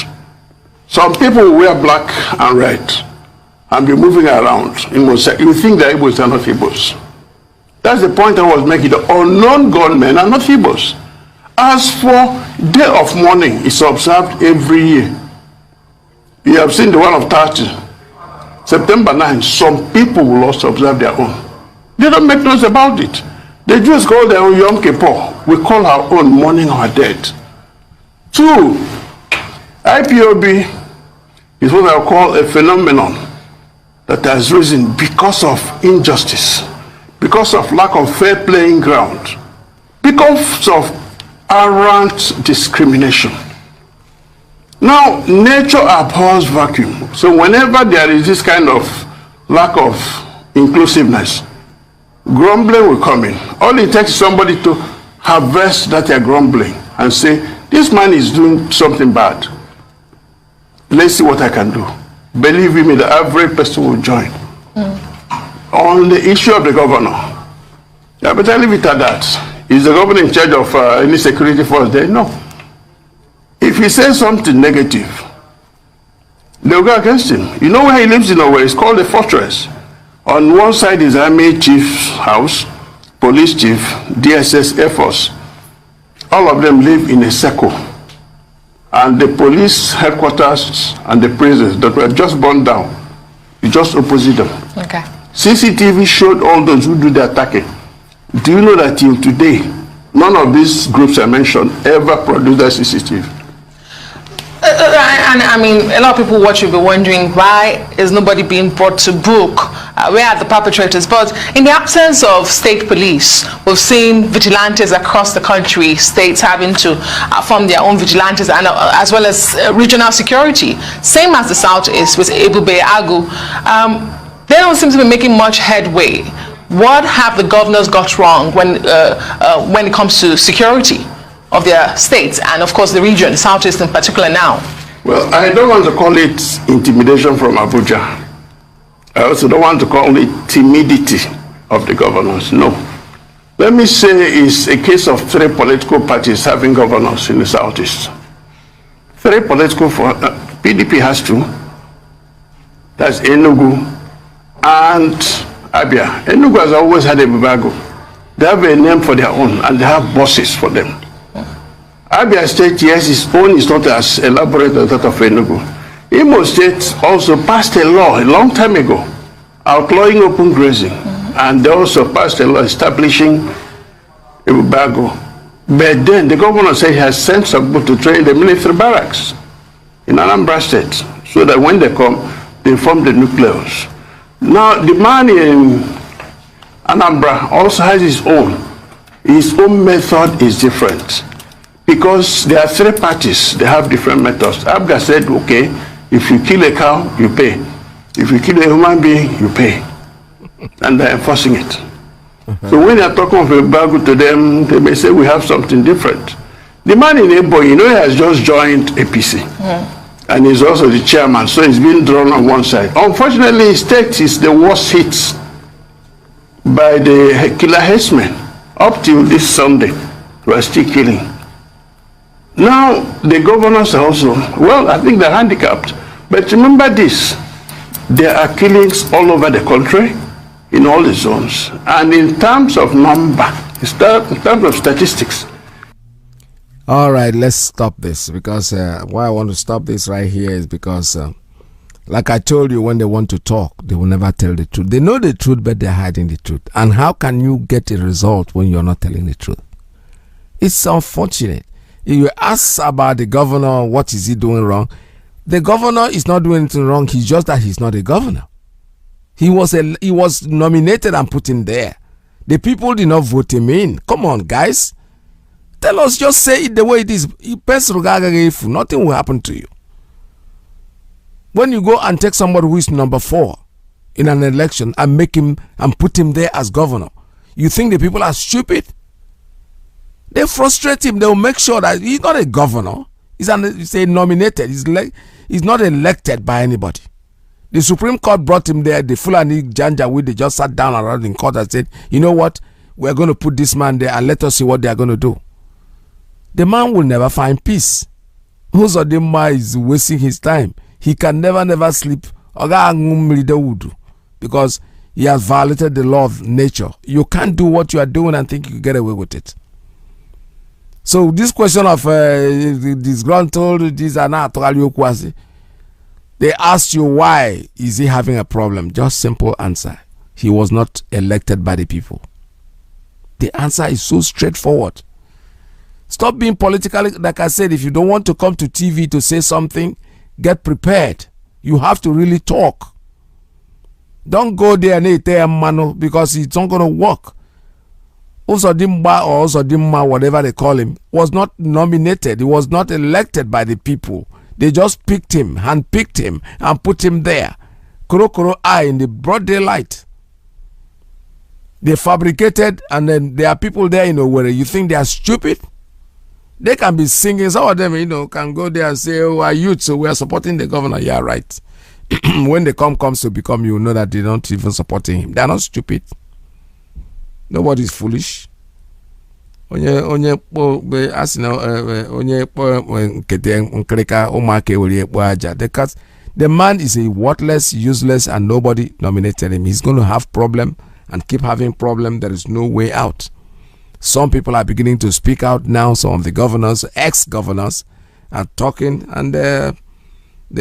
Some people wear black and red. and be moving around, you think the Igbos are not Igbos. That's the point I was making. The unknown gunmen are not Igbos. As for Day of Mourning, it's observed every year. You have seen the one of 30. September 9, some people will also observe their own. They don't make noise about it. The Jews call their own Yom Kippur. We call our own mourning our dead. 2, IPOB is what I call a phenomenon that has risen because of injustice, because of lack of fair playing ground, because of arrant discrimination. Now, nature abhors vacuum. So whenever there is this kind of lack of inclusiveness, grumbling will come in. All it takes is somebody to harvest that they're grumbling and say, this man is doing something bad. Let's see what I can do. Believe me, the average person will join. On the issue of the governor, yeah, but I leave it at that. Is the governor in charge of any security force there? No. If he says something negative, they'll go against him. You know where he lives in Owerri? It's called a fortress. On one side is Army Chief's house, Police Chief, DSS, Air Force. All of them live in a circle. And the police headquarters and the prisons that were just burned down, you just opposite them. Okay. CCTV showed all those who do the attacking. Do you know that till today, none of these groups I mentioned ever produced a CCTV? And I mean, a lot of people watch will be wondering, why is nobody being brought to book? Where are the perpetrators? But in the absence of state police, we've seen vigilantes across the country, states having to form their own vigilantes, and as well as regional security. Same as the Southeast with Ebube Agu. They don't seem to be making much headway. What have the governors got wrong when it comes to security of their states and, of course, the region, Southeast in particular now? Well, I don't want to call it intimidation from Abuja. I also don't want to call it timidity of the governors. No. Let me say it's a case of 3 political parties having governors in the Southeast. 3 political, PDP has 2. That's Enugu and Abia. Enugu has always had a Bibago. They have a name for their own and they have bosses for them. Abia State, yes, its own is not as elaborate as that of Enugu. Imo State also passed a law a long time ago outlawing open grazing, and they also passed a law establishing a Bibago. But then the governor said he has sent some people to train the military barracks in Anambra State so that when they come, they form the nucleus. Now, the man in Anambra also has his own. His own method is different because there are 3 parties. They have different methods. Abga said, okay, if you kill a cow, you pay. If you kill a human being, you pay. And they're enforcing it. So when they're talking of a Bibago to them, they may say we have something different. The man in Ebo, you know, he has just joined APC. And he's also the chairman, so he's been drawn on one side. Unfortunately, his state is the worst hit by the killer herdsmen. Up till this Sunday, we're still killing. Now, the governors are also, well, I think they're handicapped. But remember this, there are killings all over the country, in all the zones. And in terms of number, in terms of statistics. All right, let's stop this because why I want to stop this right here is because, like I told you, when they want to talk, they will never tell the truth. They know the truth, but they're hiding the truth. And how can you get a result when you're not telling the truth? It's unfortunate. If you ask about the governor, what is he doing wrong? The governor is not doing anything wrong. He's just that he's not a governor. He was nominated and put in there. The people did not vote him in. Come on, guys. Tell us, just say it the way it is. Nothing will happen to you. When you go and take somebody who is number 4 in an election and make him and put him there as governor, you think the people are stupid? They frustrate him. They'll make sure that he's not a governor. He's a nominated. He's not elected by anybody. The Supreme Court brought him there. The Fulani Janjaweed, they just sat down around in court and said, you know what? We're going to put this man there and let us see what they are going to do. The man will never find peace. Uzodinma is wasting his time. He can never sleep because he has violated the law of nature. You can't do what you are doing and think you can get away with it. So this question of disgruntled, these are not they asked you why is he having a problem. Just simple answer. He was not elected by the people. The answer is so straightforward. Stop being politically, like I said, if you don't want to come to TV to say something, get prepared. You have to really talk. Don't go there and eat mano because it's not going to work. Also Dimba or also Dimma, whatever they call him, was not nominated. He was not elected by the people. They just picked him, handpicked him, and put him there. Kuro eye in the broad daylight. They fabricated, and then there are people there, where you think they are stupid. They can be singing. Some of them, can go there and say, "Oh, our youth, so we are supporting the governor." Yeah, right. When the comes to become, you know that they don't even supporting him. They are not stupid. Nobody is foolish. The man is a worthless, useless, and nobody nominated him. He's going to have problem and keep having problem. There is no way out. Some people are beginning to speak out now. Some of the governors, ex-governors, are talking, and they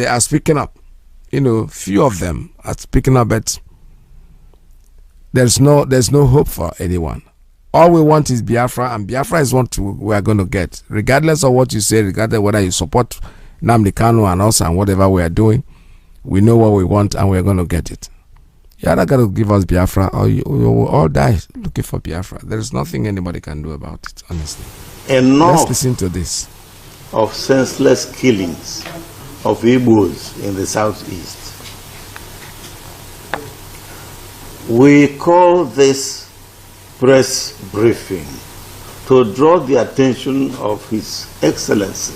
are speaking up. Few of them are speaking up, but there's no hope for anyone. All we want is Biafra, and Biafra is what we are going to get, regardless of what you say, regardless of whether you support Nnamdi Kanu and us and whatever we are doing. We know what we want, and we are going to get it. You're not going to give us Biafra, or you will all die looking for Biafra. There is nothing anybody can do about it, honestly. Enough. Let's listen to this. Of senseless killings of Igbos in the southeast. We call this press briefing to draw the attention of His Excellency,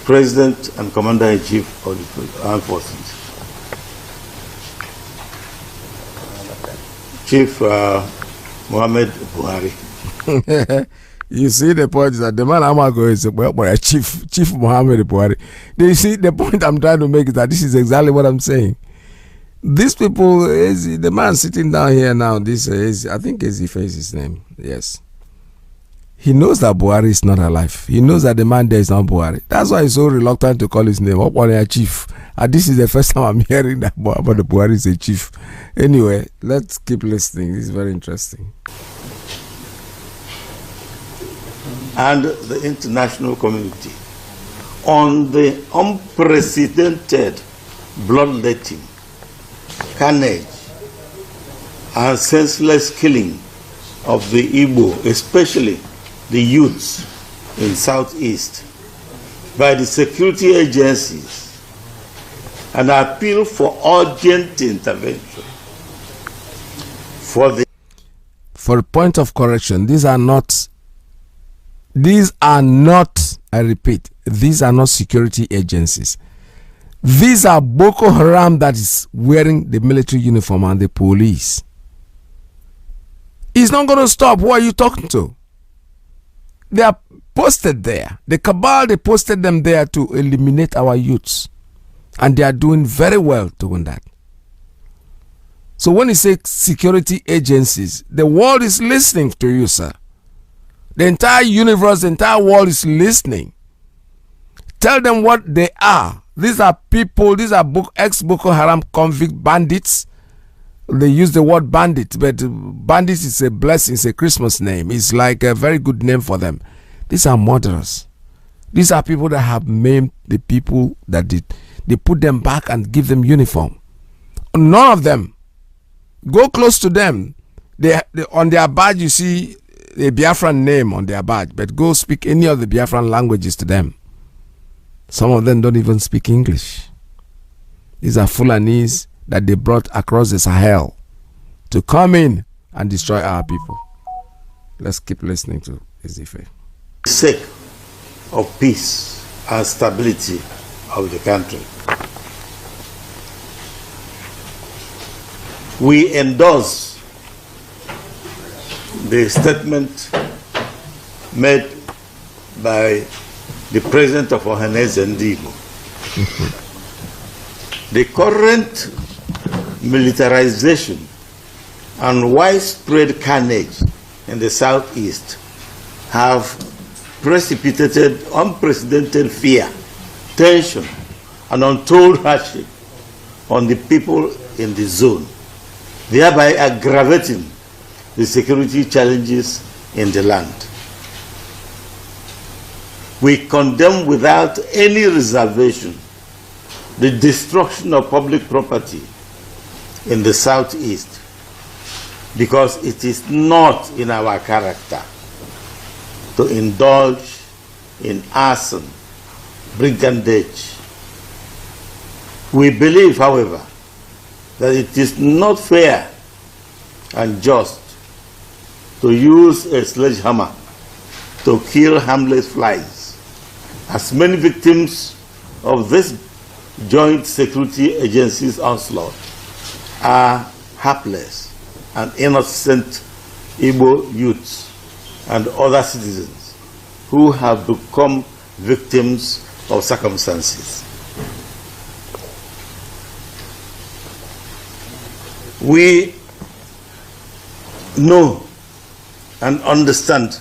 President and Commander-in-Chief of the Armed Forces, Chief Muhammad Buhari. You see, the point is that the man Amago is Chief Muhammad Buhari. You see, the point I'm trying to make is that this is exactly what I'm saying. These people, the man sitting down here now, this is, I think Ezife is his name. Yes. He knows that Buhari is not alive. He knows that the man there is not Buhari. That's why he's so reluctant to call his name Okwane Chief. And this is the first time I'm hearing that about the Buhari is a chief. Anyway, let's keep listening. This is very interesting. And the international community on the unprecedented bloodletting, carnage, and senseless killing of the Igbo, especially the youths in Southeast, by the security agencies, and appeal for urgent intervention. For a point of correction, these are not, I repeat, these are not security agencies. These are Boko Haram that is wearing the military uniform and the police. It's not going to stop. Who are you talking to? They are posted there. The cabal, they posted them there to eliminate our youths. And they are doing very well doing that. So when you say security agencies, the world is listening to you, sir. The entire universe, the entire world is listening. Tell them what they are. These are people, these are ex-Boko Haram convict bandits. They use the word bandit, but bandits is a blessing, it's a Christmas name. It's like a very good name for them. These are murderers. These are people that have maimed the people that did. They put them back and give them uniform. None of them. Go close to them. They on their badge you see a Biafran name on their badge, but go speak any of the Biafran languages to them. Some of them don't even speak English. These are Fulanis that they brought across the Sahel to come in and destroy our people. Let's keep listening to Ezife. For the sake of peace and stability of the country, we endorse the statement made by the president of Ohaneze Ndigo The current militarization and widespread carnage in the southeast have precipitated unprecedented fear, tension, and untold hardship on the people in the zone, thereby aggravating the security challenges in the land. We condemn without any reservation the destruction of public property in the southeast, because it is not in our character to indulge in arson, brigandage. We believe, however, that it is not fair and just to use a sledgehammer to kill harmless flies, as many victims of this joint security agencies' onslaught are hapless and innocent Igbo youths and other citizens who have become victims of circumstances. We know and understand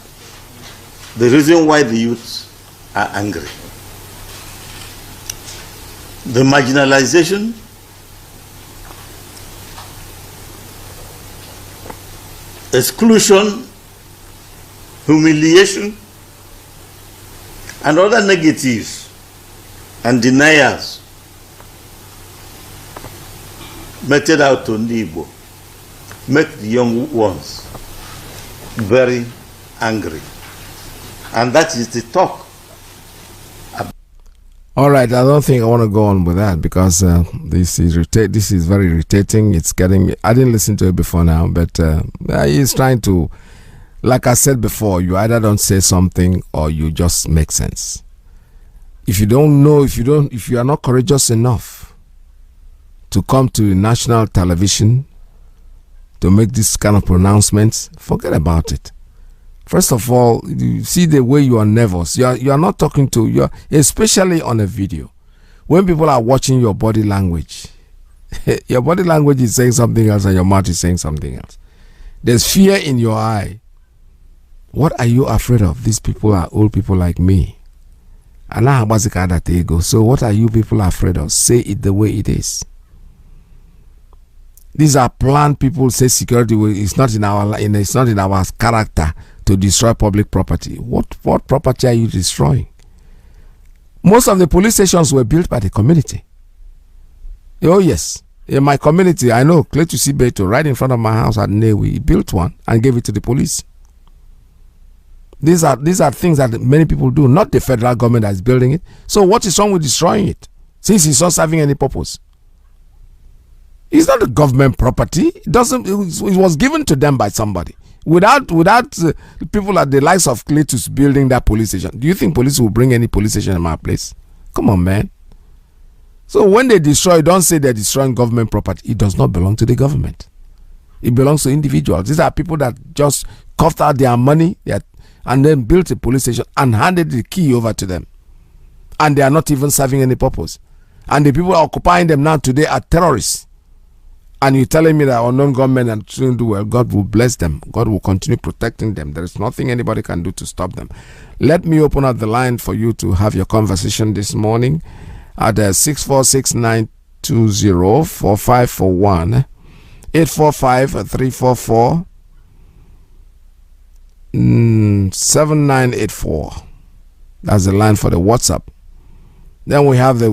the reason why the youths are angry. The marginalization, exclusion, humiliation, and other negatives and deniers meted out to Igbo make the young ones very angry. And that is the talk. All right, I don't think I want to go on with that because this is very irritating. It's getting. I didn't listen to it before now, but he's trying to. Like I said before, you either don't say something or you just make sense. If you don't know, if you are not courageous enough to come to national television to make this kind of pronouncements, forget about it. First of all, you see the way you are nervous. You are not talking to, especially on a video. When people are watching your body language, your body language is saying something else and your mouth is saying something else. There's fear in your eye. What are you afraid of? These people are old people like me. So what are you people afraid of? Say it the way it is. These are planned people. Say security is not in our character to destroy public property. What property are you destroying? Most of the police stations were built by the community. Oh yes, in my community, I know Kletu Beto, right in front of my house at Newi, he built one and gave it to the police. These are things that many people do, not the federal government that is building it. So what is wrong with destroying it? Since it's not serving any purpose. It's not a government property. It was given to them by somebody. Without people at the likes of Cletus building that police station, do you think police will bring any police station in my place? Come on, man. So when they destroy, don't say they're destroying government property. It does not belong to the government. It belongs to individuals. These are people that just coughed out their money and then built a police station and handed the key over to them. And they are not even serving any purpose. And the people occupying them now today are terrorists. And you're telling me that unknown government and shouldn't do well, God will bless them. God will continue protecting them. There is nothing anybody can do to stop them. Let me open up the line for you to have your conversation this morning at 646-920-4541, 845-344-7984. That's the line for the WhatsApp. Then we have the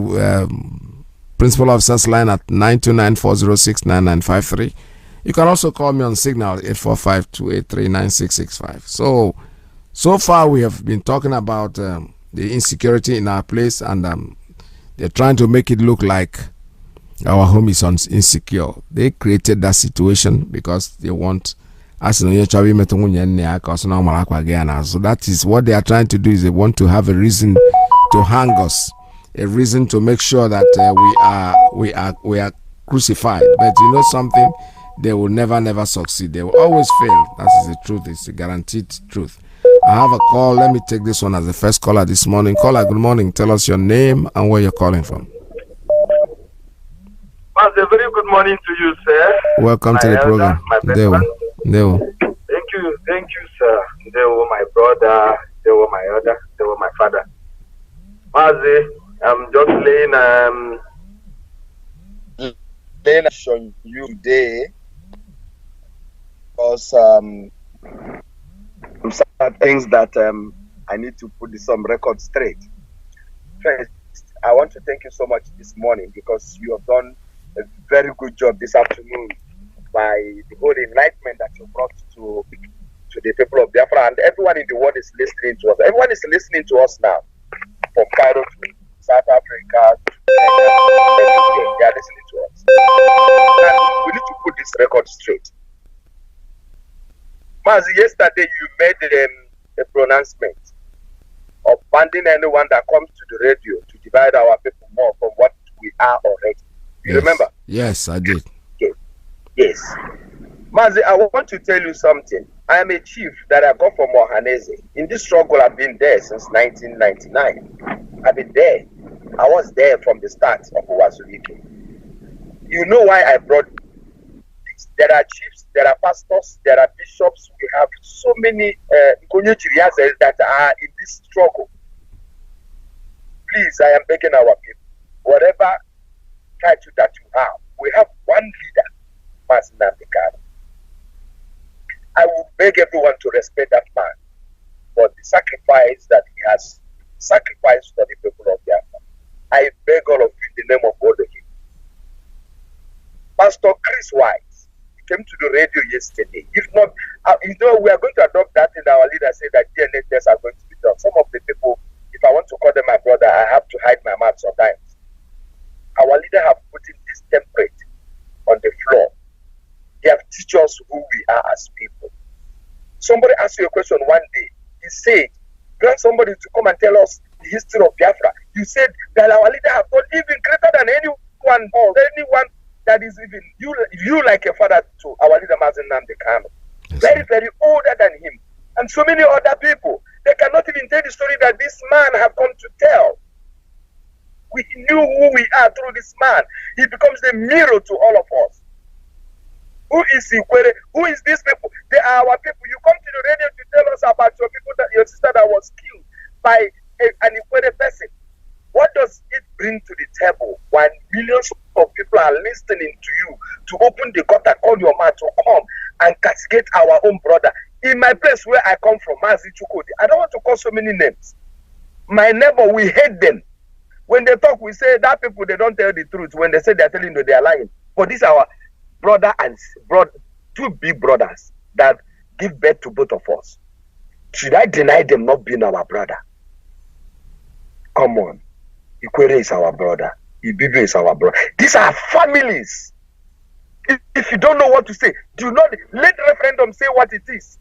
Principal Officer's line at 929-406-9953. You can also call me on Signal 845-283-9665. So far we have been talking about the insecurity in our place, and they're trying to make it look like our home is insecure. They created that situation because they want us. So that is what they are trying to do. Is they want to have a reason to hang us. A reason to make sure that we are crucified. But you know something, they will never succeed. They will always fail. That is the truth. It's a guaranteed truth. I have a call. Let me take this one as the first caller this morning. Caller, good morning. Tell us your name and where you're calling from. a very good morning to you, sir. Welcome to the program. Thank you, sir. They were my brother, they were my elder, they were my father. Mazi, I'm just laying on you today because some things that I need to put some records straight. First, I want to thank you so much this morning because you have done a very good job this afternoon by the whole enlightenment that you brought to the people of Biafra, and everyone in the world is listening to us. Everyone is listening to us now, from Cairo to South Africa. They are listening to us. And we need to put this record straight. Mazi, yesterday you made a pronouncement of banning anyone that comes to the radio to divide our people more from what we are already. You remember? Yes, I did. Yes. Mazi, I want to tell you something. I am a chief that I got from Ohanese. In this struggle, I've been there since 1999. I've been there. I was there from the start of Iyke. You know why I brought this? There are chiefs, there are pastors, there are bishops. We have so many that are in this struggle. Please, I am begging our people, whatever title that you have, we have one leader, Mazi Nnamdi. I would beg everyone to respect that man for the sacrifice that he has sacrificed for the people of Biafra. I beg all of you in the name of God. Pastor Chris White came to the radio yesterday. If not, we are going to adopt that in our leader say that DNA tests are going to be done. Some of the people, if I want to call them my brother, I have to hide my mouth sometimes. Our leader have put in this template on the floor. They have teach us who we are as people. Somebody asked you a question one day. He said, grant somebody to come and tell us the history of Biafra. You said that our leader have done even greater than anyone or anyone that is even you like a father to our leader Mazi Nnamdi Kanu. Very, very older than him. And so many other people. They cannot even tell the story that this man have come to tell. We knew who we are through this man. He becomes a mirror to all of us. Who is Iyke? Who is these people? They are our people. You come to the radio to tell us about your people, your sister that was killed by an Iyke person. What does it bring to the table when millions of people are listening to you to open the gutter, call your man to come and castigate our own brother? In my place where I come from, Mazi Chukudi, I don't want to call so many names. My neighbor, we hate them. When they talk, we say that people, they don't tell the truth. When they say they're telling you, they are lying. But these are our brother and two big brothers that give birth to both of us. Should I deny them not being our brother? Come on. Iyke is our brother. Ibibi is our brother. These are families. If you don't know what to say, do not let referendum say what it is.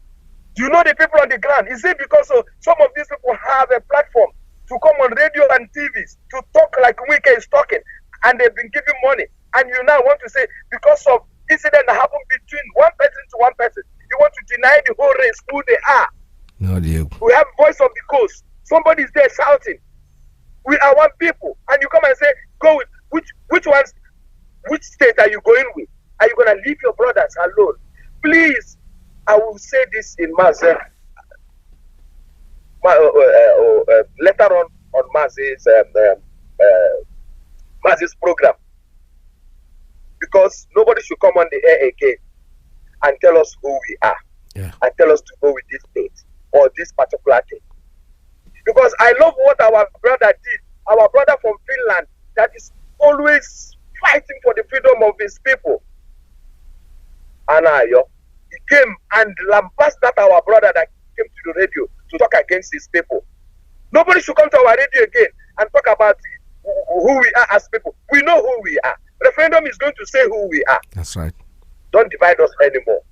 Do you know the people on the ground? Is it because some of these people have a platform to come on radio and TVs to talk like Iyke is talking, and they've been giving money, and you now want to say because of incident that happened between one person to one person, you want to deny the whole race who they are? No, dear. We have voice of the coast. Somebody is there shouting. We are one people, and you come and say, go with which ones? Which state are you going with? Are you gonna leave your brothers alone? Please, I will say this in Mazi. Later on Mazi's program, because nobody should come on the air again and tell us who we are, and tell us to go with this state or this particular thing. Because I love what our brother did, our brother from Finland that is always fighting for the freedom of his people. Anayo, he came and lambasted our brother that came to the radio to talk against his people. Nobody should come to our radio again and talk about who we are as people. We know who we are. Referendum is going to say who we are. That's right. Don't divide us anymore.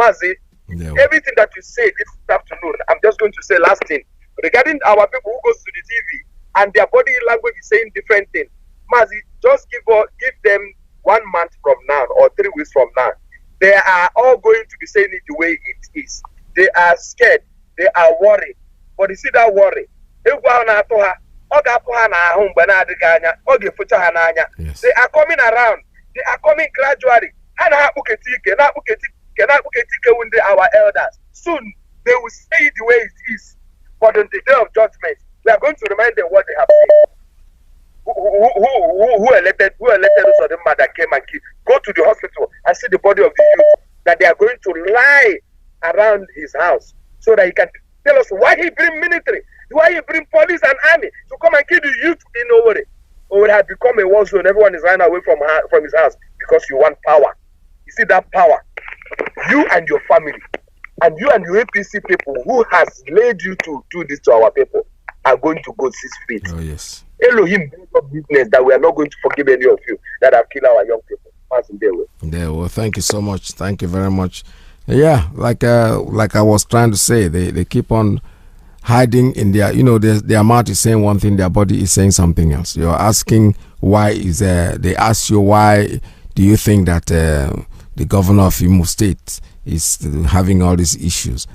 Mazi, everything that you say this afternoon, I'm just going to say last thing. Regarding our people who goes to the TV and their body language is saying different things. Mazi, just give them 1 month from now or 3 weeks from now. They are all going to be saying it the way it is. They are scared. They are worried. But you see that worry. They are coming around. They are coming gradually. Our elders. Soon they will say it the way it is. But on the day of judgment, we are going to remind them what they have said. Who elected those of them that came and go to the hospital and see the body of the youth that they are going to lie around his house so that he can tell us why he bring military, why he bring police and army to come and kill the youth in Owerri. Owerri had become a war zone. Everyone is running away from his house because you want power. You see that power, you and your family, and you and the APC people who has led you to do this to our people are going to go 6 feet. Oh yes. Elohim business that we are not going to forgive any of you that have killed our young people. Yeah, well, thank you so much. Thank you very much. Yeah, like I was trying to say, they keep on hiding in their, their mouth is saying one thing, their body is saying something else. You're asking why is they ask you why do you think that the governor of Imo State is having all these issues?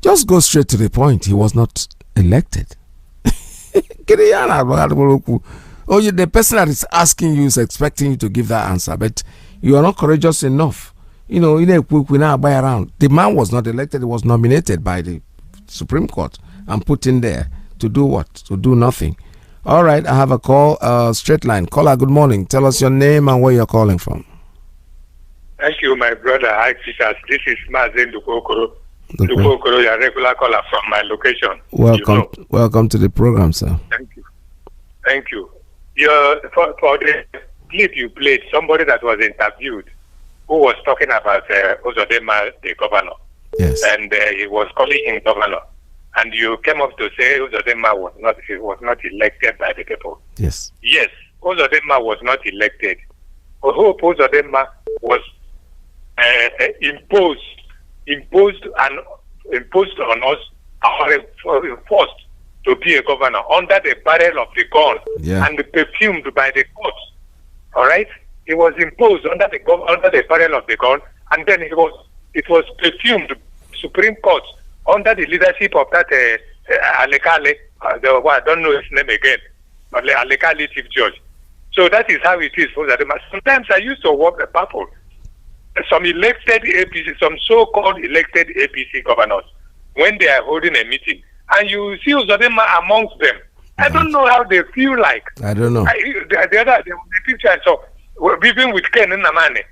Just go straight to the point. He was not elected. Oh, the person that is asking you is expecting you to give that answer, but you are not courageous enough. The man was not elected. He was nominated by the Supreme Court and put in there to do what? To do nothing. All right, I have a call, straight line. Caller, good morning. Tell us your name and where you're calling from. Thank you, my brother. Hi, Peters. This is Mazi Ndukokoro. Ndukokoro, your regular caller from my location. Welcome, welcome to the program, sir. Thank you. Thank you. For the clip you played, somebody that was interviewed who was talking about Uzodinma, the governor. Yes. And he was calling him governor. And you came up to say Uzodinma was not elected by the people. Yes. Yes, Uzodinma was not elected. I hope Uzodinma was imposed on us or forced to be a governor under the barrel of the gun and perfumed by the courts. All right, it was imposed under the barrel of the gun, and then it was perfumed Supreme Court under the leadership of that Alekale. I don't know his name again, but Alekale Chief Judge. So that is how it is for that. Sometimes I used to work the people. Some elected APC, some so-called elected APC governors, when they are holding a meeting, and you see Uzodinma amongst them. I don't know how they feel like. I don't know. The picture I saw, even with Ken and Nnamdi,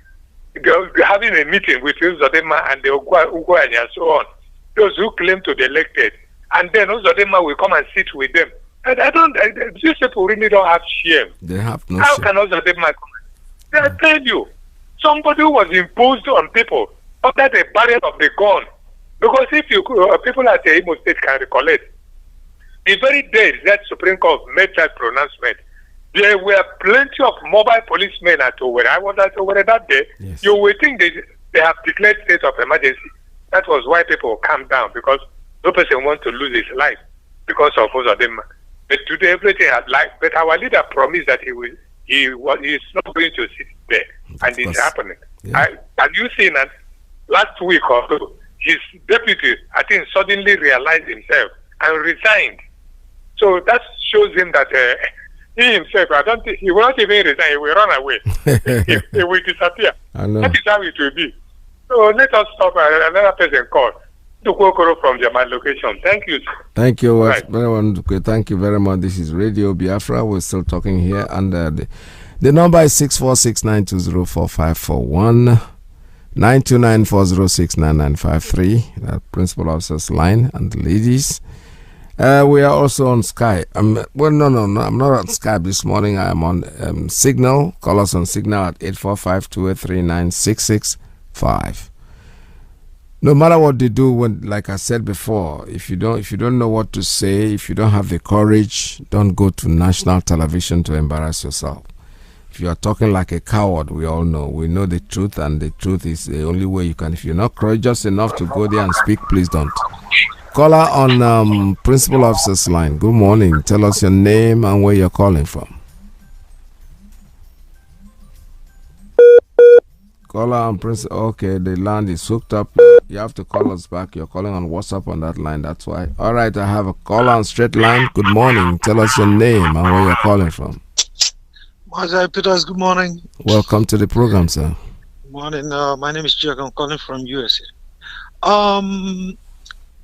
having a meeting with Uzodinma and the Ugwani and so on, those who claim to be elected, and then Uzodinma will come and sit with them. These people really don't have shame. They have no How shame. can Uzodinma come? I tell you, somebody who was imposed on people under the barrel of the gun. Because if people at the Imo State can recollect, the very day that Supreme Court made that pronouncement, there were plenty of mobile policemen at Owerri. I was at Owerri that day. Yes. You would think they have declared state of emergency. That was why people calmed down, because no person wants to lose his life because of Uzodinma. But today everything had life. But our leader promised that he is not going to sit there, and it's happening. Yeah. Have you seen that last week or so? His deputy, I think, suddenly realized himself and resigned. So that shows him that he himself, I don't think he will not even resign. He will run away. He will disappear. I know. That is how it will be. So let us stop. Another person called Ndukokoro from my location. Thank you. Thank you. Right. Thank you very much. This is Radio Biafra. We're still talking here, and the number is 646-920-4541. 929-406-9953, principal officer's line, and the ladies. We are also on Skype. No, I'm not on Skype this morning. I am on Signal. Call us on Signal at 845-283-9665. No matter what they do, like I said before, if you don't know what to say, if you don't have the courage, don't go to national television to embarrass yourself. If you are talking like a coward, we all know. We know the truth, and the truth is the only way you can. If you're not courageous enough to go there and speak, please don't. Caller on Principal Officer's line. Good morning. Tell us your name and where you're calling from. Caller on Principal. Okay, the line is hooked up. You have to call us back. You're calling on WhatsApp on that line. That's why. All right, I have a caller on straight line. Good morning. Tell us your name and where you're calling from. Mazi Peters, good morning. Welcome to the program, sir. Morning. My name is Jack. I'm calling from USA. I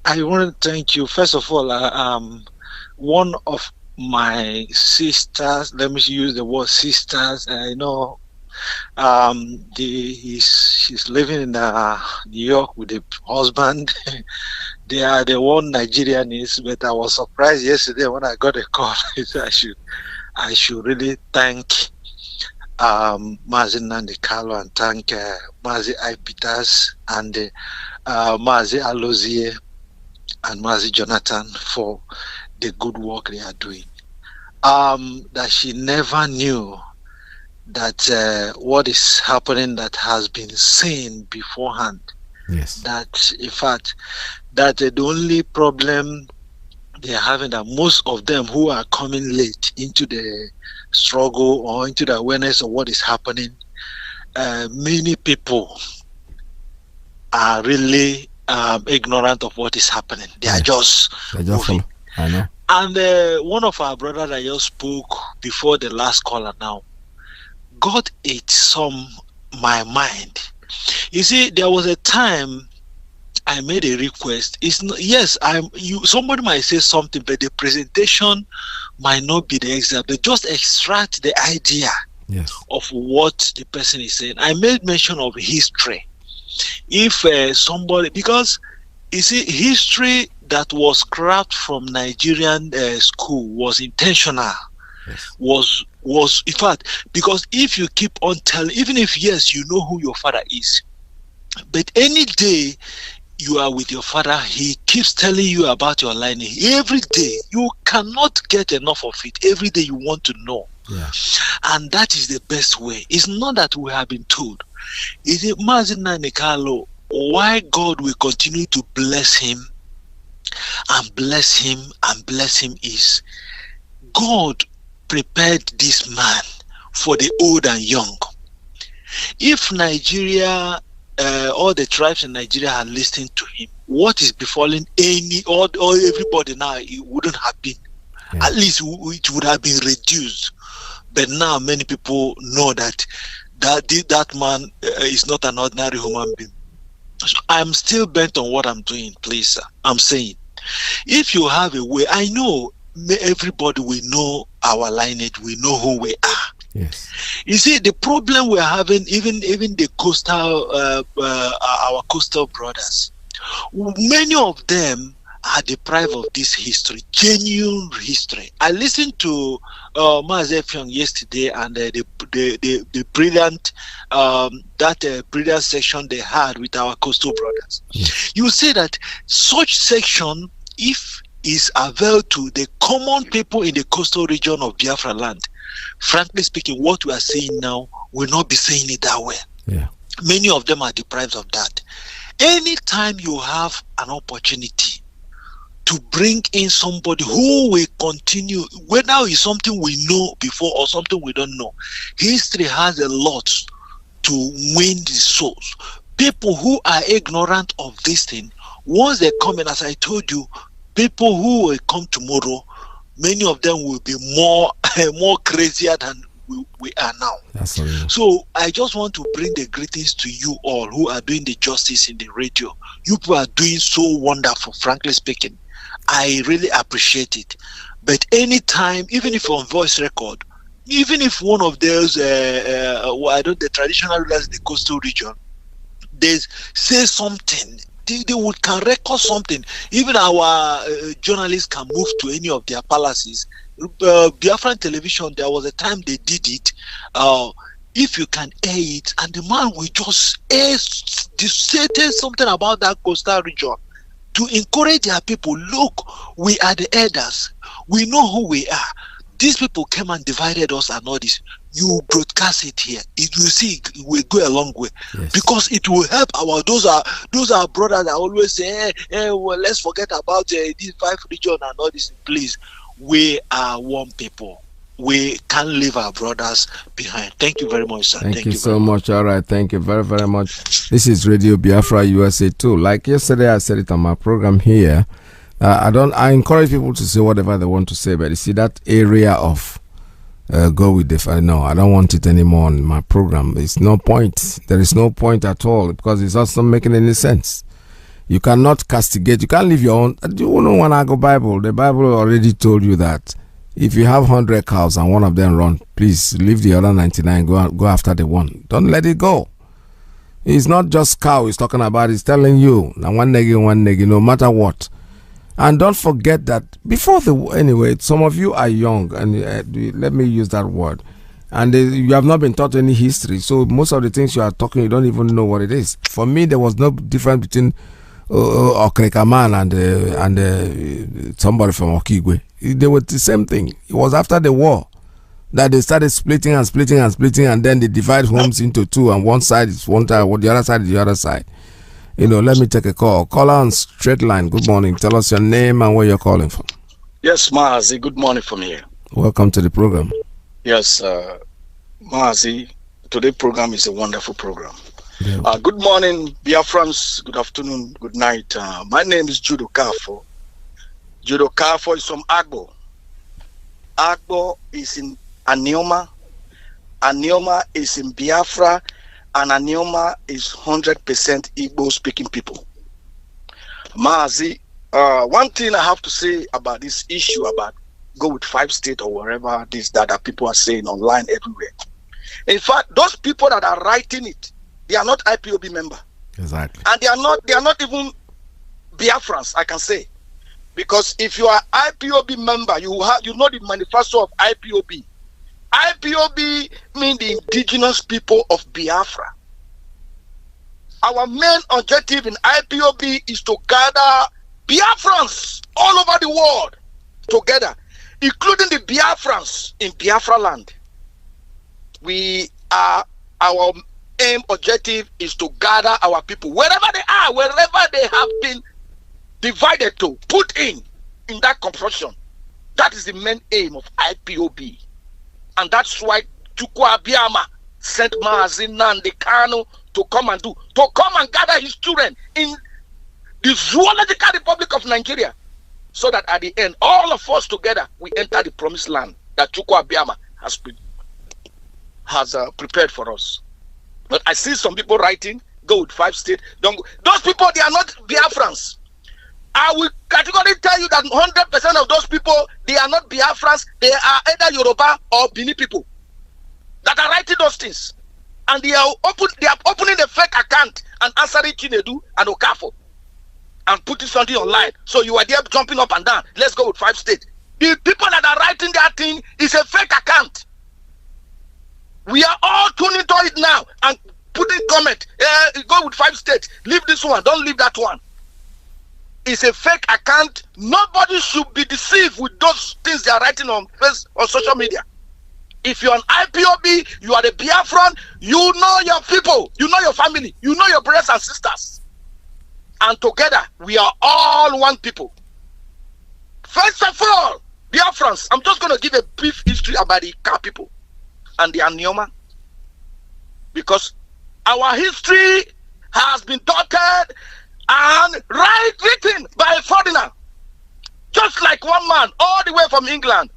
want to thank you. First of all, one of my sisters, let me use the word sisters, I know she's living in New York with a husband. They are the one Nigerians, but I was surprised yesterday when I got a call. I should really thank Mazi Nnamdi and thank Mazi I. Peters and Mazi Alozie and Mazi Jonathan for the good work they are doing. That she never knew that what is happening that has been seen beforehand. Yes. That in fact that the only problem they are having, that most of them who are coming late into the struggle or into the awareness of what is happening, many people are really ignorant of what is happening. They are just moving. I know. And one of our brothers that just spoke before the last caller now got it my mind. You see, there was a time I made a request. It's not, yes, somebody might say something, but the presentation might not be the exact, but just extract the idea of what the person is saying. I made mention of history. If somebody, because you see, history that was scrapped from Nigerian school was intentional. Was in fact, because if you keep on telling, even if yes, you know who your father is, but any day you are with your father, he keeps telling you about your lineage. Every day, you cannot get enough of it. Every day you want to know. Yeah. And that is the best way. It's not that we have been told. Is it Mazi Nnamdi why God will continue to bless him and bless him and bless him is God prepared this man for the old and young. If Nigeria, all the tribes in Nigeria had listened to him, what is befalling or everybody now, it wouldn't have been. Yeah. At least it would have been reduced. But now many people know that man is not an ordinary human being. So I'm still bent on what I'm doing, please, sir. I'm saying, if you have a way, I know everybody will know our lineage, we know who we are. Yes. You see, the problem we're having, even the coastal, our coastal brothers, many of them are deprived of this history, genuine history. I listened to Mazi yesterday, and the brilliant brilliant section they had with our coastal brothers. Yes. You say that such section, if is availed to the common people in the coastal region of Biafra land, frankly speaking, what we are saying now will not be saying it that way. Yeah. Many of them are deprived of that. Anytime you have an opportunity to bring in somebody who will continue, whether it's something we know before or something we don't know, history has a lot to win the souls. People who are ignorant of this thing, once they come in, as I told you, people who will come tomorrow, many of them will be more crazier than we are now. Absolutely. So I just want to bring the greetings to you all who are doing the justice in the radio. You people are doing so wonderful, frankly speaking. I really appreciate it. But anytime, even if on voice record, even if one of those, the traditional rulers in the coastal region, they say something, they can record something. Even our journalists can move to any of their palaces. Biafran television, there was a time they did it. If you can air it, and the man will just say something about that coastal region to encourage their people. Look, we are the elders. We know who we are. These people came and divided us and all this. You broadcast it here. It will see it will go a long way. Yes. Because it will help those are brothers that always say, well, let's forget about these 5 regions and all this. Please, we are one people. We can't leave our brothers behind. Thank you very much, sir. Thank you so much. All right, thank you very, very much. This is Radio Biafra USA 2. Like yesterday, I said it on my program here. I encourage people to say whatever they want to say, but you see that area of go with the no, I don't want it anymore on my program. It's no point. There is no point at all because it's also not making any sense. You cannot castigate. You can't leave your own. Do you know when I go Bible? The Bible already told you that if you have 100 cows and one of them run, please leave the other 99. Go after the one. Don't let it go. It's not just cow he's talking about. He's telling you now one negi, no matter what. And don't forget that before anyway, some of you are young, and let me use that word. And you have not been taught any history, so most of the things you are talking, you don't even know what it is. For me, there was no difference between Okrekaman and somebody from Okigwe. They were the same thing. It was after the war that they started splitting, and then they divide homes into two, and one side is one side, the other side is the other side. Let me take a call. Caller on straight line. Good morning. Tell us your name and where you're calling from. Yes, Mazi. Good morning from here. Welcome to the program. Yes, Mazi. Today's program is a wonderful program. Yeah. Good morning, Biafrans. Good afternoon. Good night. My name is Judo Kafo. Judo Kafo is from Agbo. Agbo is in Anioma. Anioma is in Biafra. And Anioma is 100% Igbo-speaking people. Mazi, one thing I have to say about this issue about go with 5 states or wherever that people are saying online everywhere. In fact, those people that are writing it, they are not IPOB member. Exactly. And they are not even Biafrans, I can say. Because if you are IPOB member, you know the manifesto of IPOB. IPOB means the indigenous people of Biafra. Our main objective in IPOB is to gather Biafrans all over the world together, including the Biafrans in Biafra land. Our aim objective is to gather our people wherever they are, wherever they have been divided to, put in that confusion. That is the main aim of IPOB. And that's why Chukwu Abiyama sent Mazi Nnamdi Kanu to come and gather his children in the Zoological Republic of Nigeria, so that at the end, all of us together, we enter the promised land that Chukwu Abiyama has prepared for us. But I see some people writing, go with 5 states. Don't go. Those people, they are not Biafrans. I will categorically tell you that 100% of those people, they are not Biafrans. They are either Yoruba or Bini people that are writing those things. And they are opening a fake account and answering Chinedu and Okafo and putting something online. So you are there jumping up and down. Let's go with 5 states. The people that are writing that thing is a fake account. We are all tuning to it now and putting comment. Go with 5 states. Leave this one. Don't leave that one. It's a fake account. Nobody should be deceived with those things they are writing on social media. If you're an IPOB, you are a Biafran, you know your people, you know your family, you know your brothers and sisters. And together, we are all one people. First of all, Biafrans, I'm just going to give a brief history about the Ika people and the Anioma. Because our history has been dotted and written by a foreigner. Just like one man all the way from England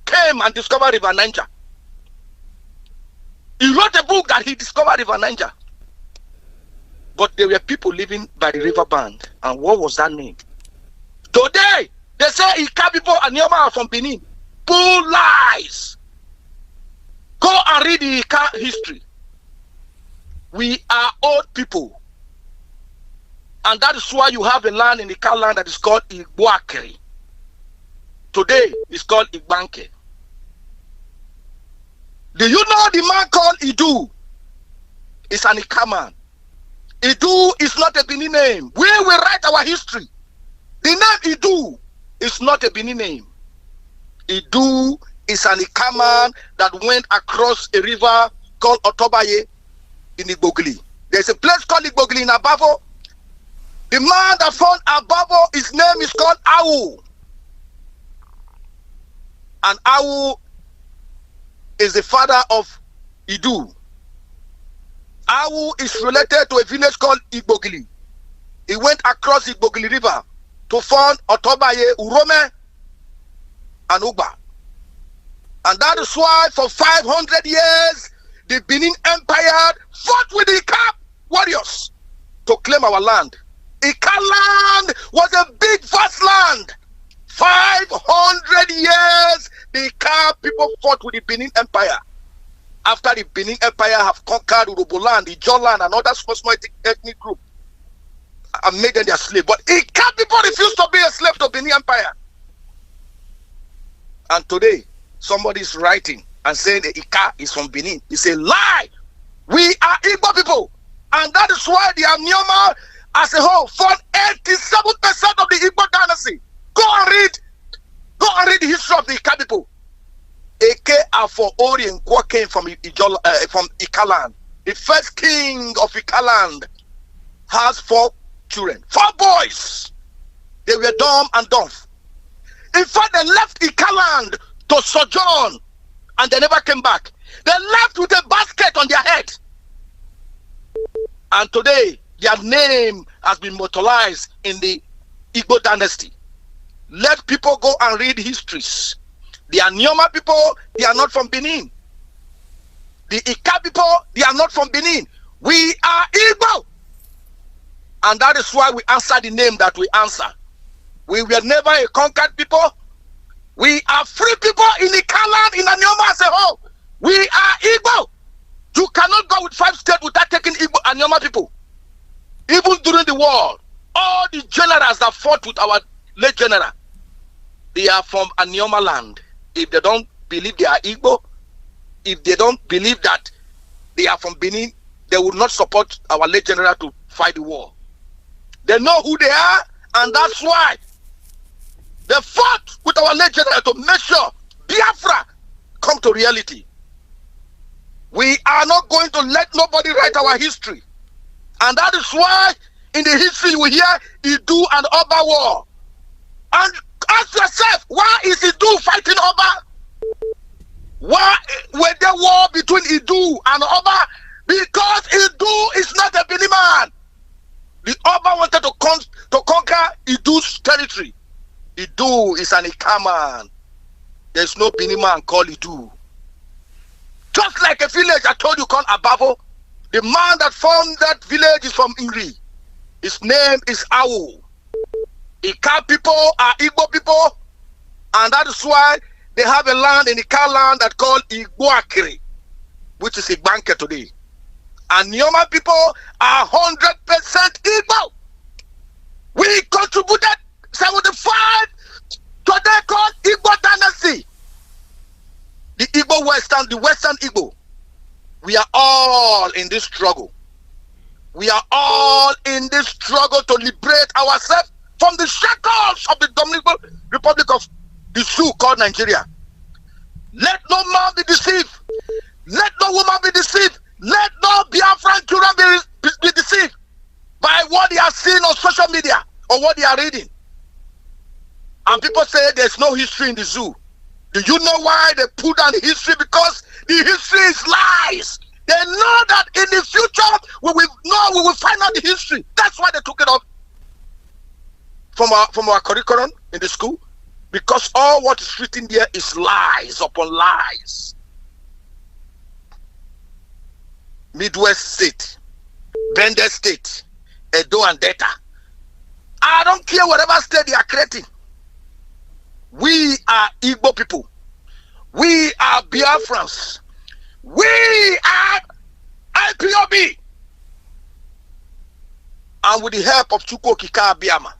came and discovered River Niger. He wrote a book that he discovered River Niger. But there were people living by the river band. And what was that name? Today, they say Ika people and Anioma are from Benin. Bull lies. Go and read the Ika history. We are old people. And that is why you have a land in the Ika land that is called Igboakeri. Today, it's called Igbanke. Do you know the man called Idu? It's an Ika man. Idu is not a Benin name. We will write our history. The name Idu is not a Benin name. Idu is an Ika man that went across a river called Otobaye in Igbogli. There's a place called Igbogli in Abavo. The man that found Abavo, his name is called Awu. And Awu is the father of Idu. Awu is related to a village called Igbogli. He went across the Igbogli River to found Otobaye, Urome, and Ugba. And that is why for 500 years, the Benin Empire fought with the Iyke warriors to claim our land. Iyke land was a big, vast land. 500 years, the Iyke people fought with the Benin Empire. After the Benin Empire have conquered Uroboland, Ijoland, and other small ethnic group, and made them their slave. But Iyke people refused to be a slave to Benin Empire. And today, somebody is writing and saying the Iyke is from Benin. It's a lie. We are Igbo people. And that is why the Anioma as a whole formed 87% of the Igbo dynasty. Go and read the history of the Iyke people. Iyke Afo Ori and Kwa came from Iyke land. The first king of Iyke land has 4 children, 4 boys. They were dumb and deaf. In fact, they left Iyke land to sojourn, and they never came back. They left with a basket on their head. And today, their name has been immortalized in the Igbo dynasty. Let people go and read histories. The Anioma people, they are not from Benin. The Iyke people, they are not from Benin. We are Igbo. And that is why we answer the name that we answer. We were never a conquered people. We are free people in Iyke land, in Anioma as a whole. We are Igbo. You cannot go with 5 states without taking Igbo Anioma people. Even during the war, all the generals that fought with our late general, they are from Anioma land. If they don't believe they are Igbo, if they don't believe that they are from Benin, they will not support our late general to fight the war. They know who they are, and that's why they fought with our late general to make sure Biafra come to reality. We are not going to let nobody write our history. And that is why in the history we hear Idu and Oba war. And ask yourself, why is Idu fighting Oba? Why were there war between Idu and Oba? Because Idu is not a Benin man. The Oba wanted to conquer Idu's territory. Idu is an Iyke man. There's no Benin man called Idu. Just like a village I told you called Abavo, the man that formed that village is from Ingri. His name is Awu. Iyke people are Igbo people, and that is why they have a land in Iyke land that called Igboakiri, which is Igbanke today. And Nioma people are 100% Igbo. We contributed 75 to they called Igbo dynasty. The Igbo Western, the Western Igbo. We are all in this struggle. We are all in this struggle to liberate ourselves from the shackles of the Dominican Republic of the Sioux called Nigeria. Let no man be deceived. Let no woman be deceived. Let no Biafran children be deceived by what they are seeing on social media or what they are reading. And people say there's no history in the zoo. Do you know why they put down the history? Because the history is lies. They know that in the future we will find out the history. That's why they took it off from our curriculum in the school. Because all what is written there is lies upon lies. Midwest State, Bender State, Edo and Delta. I don't care whatever state they are creating. We are Igbo people. We are Biafrans. We are IPOB. And with the help of Chukwu Okike Abiyama,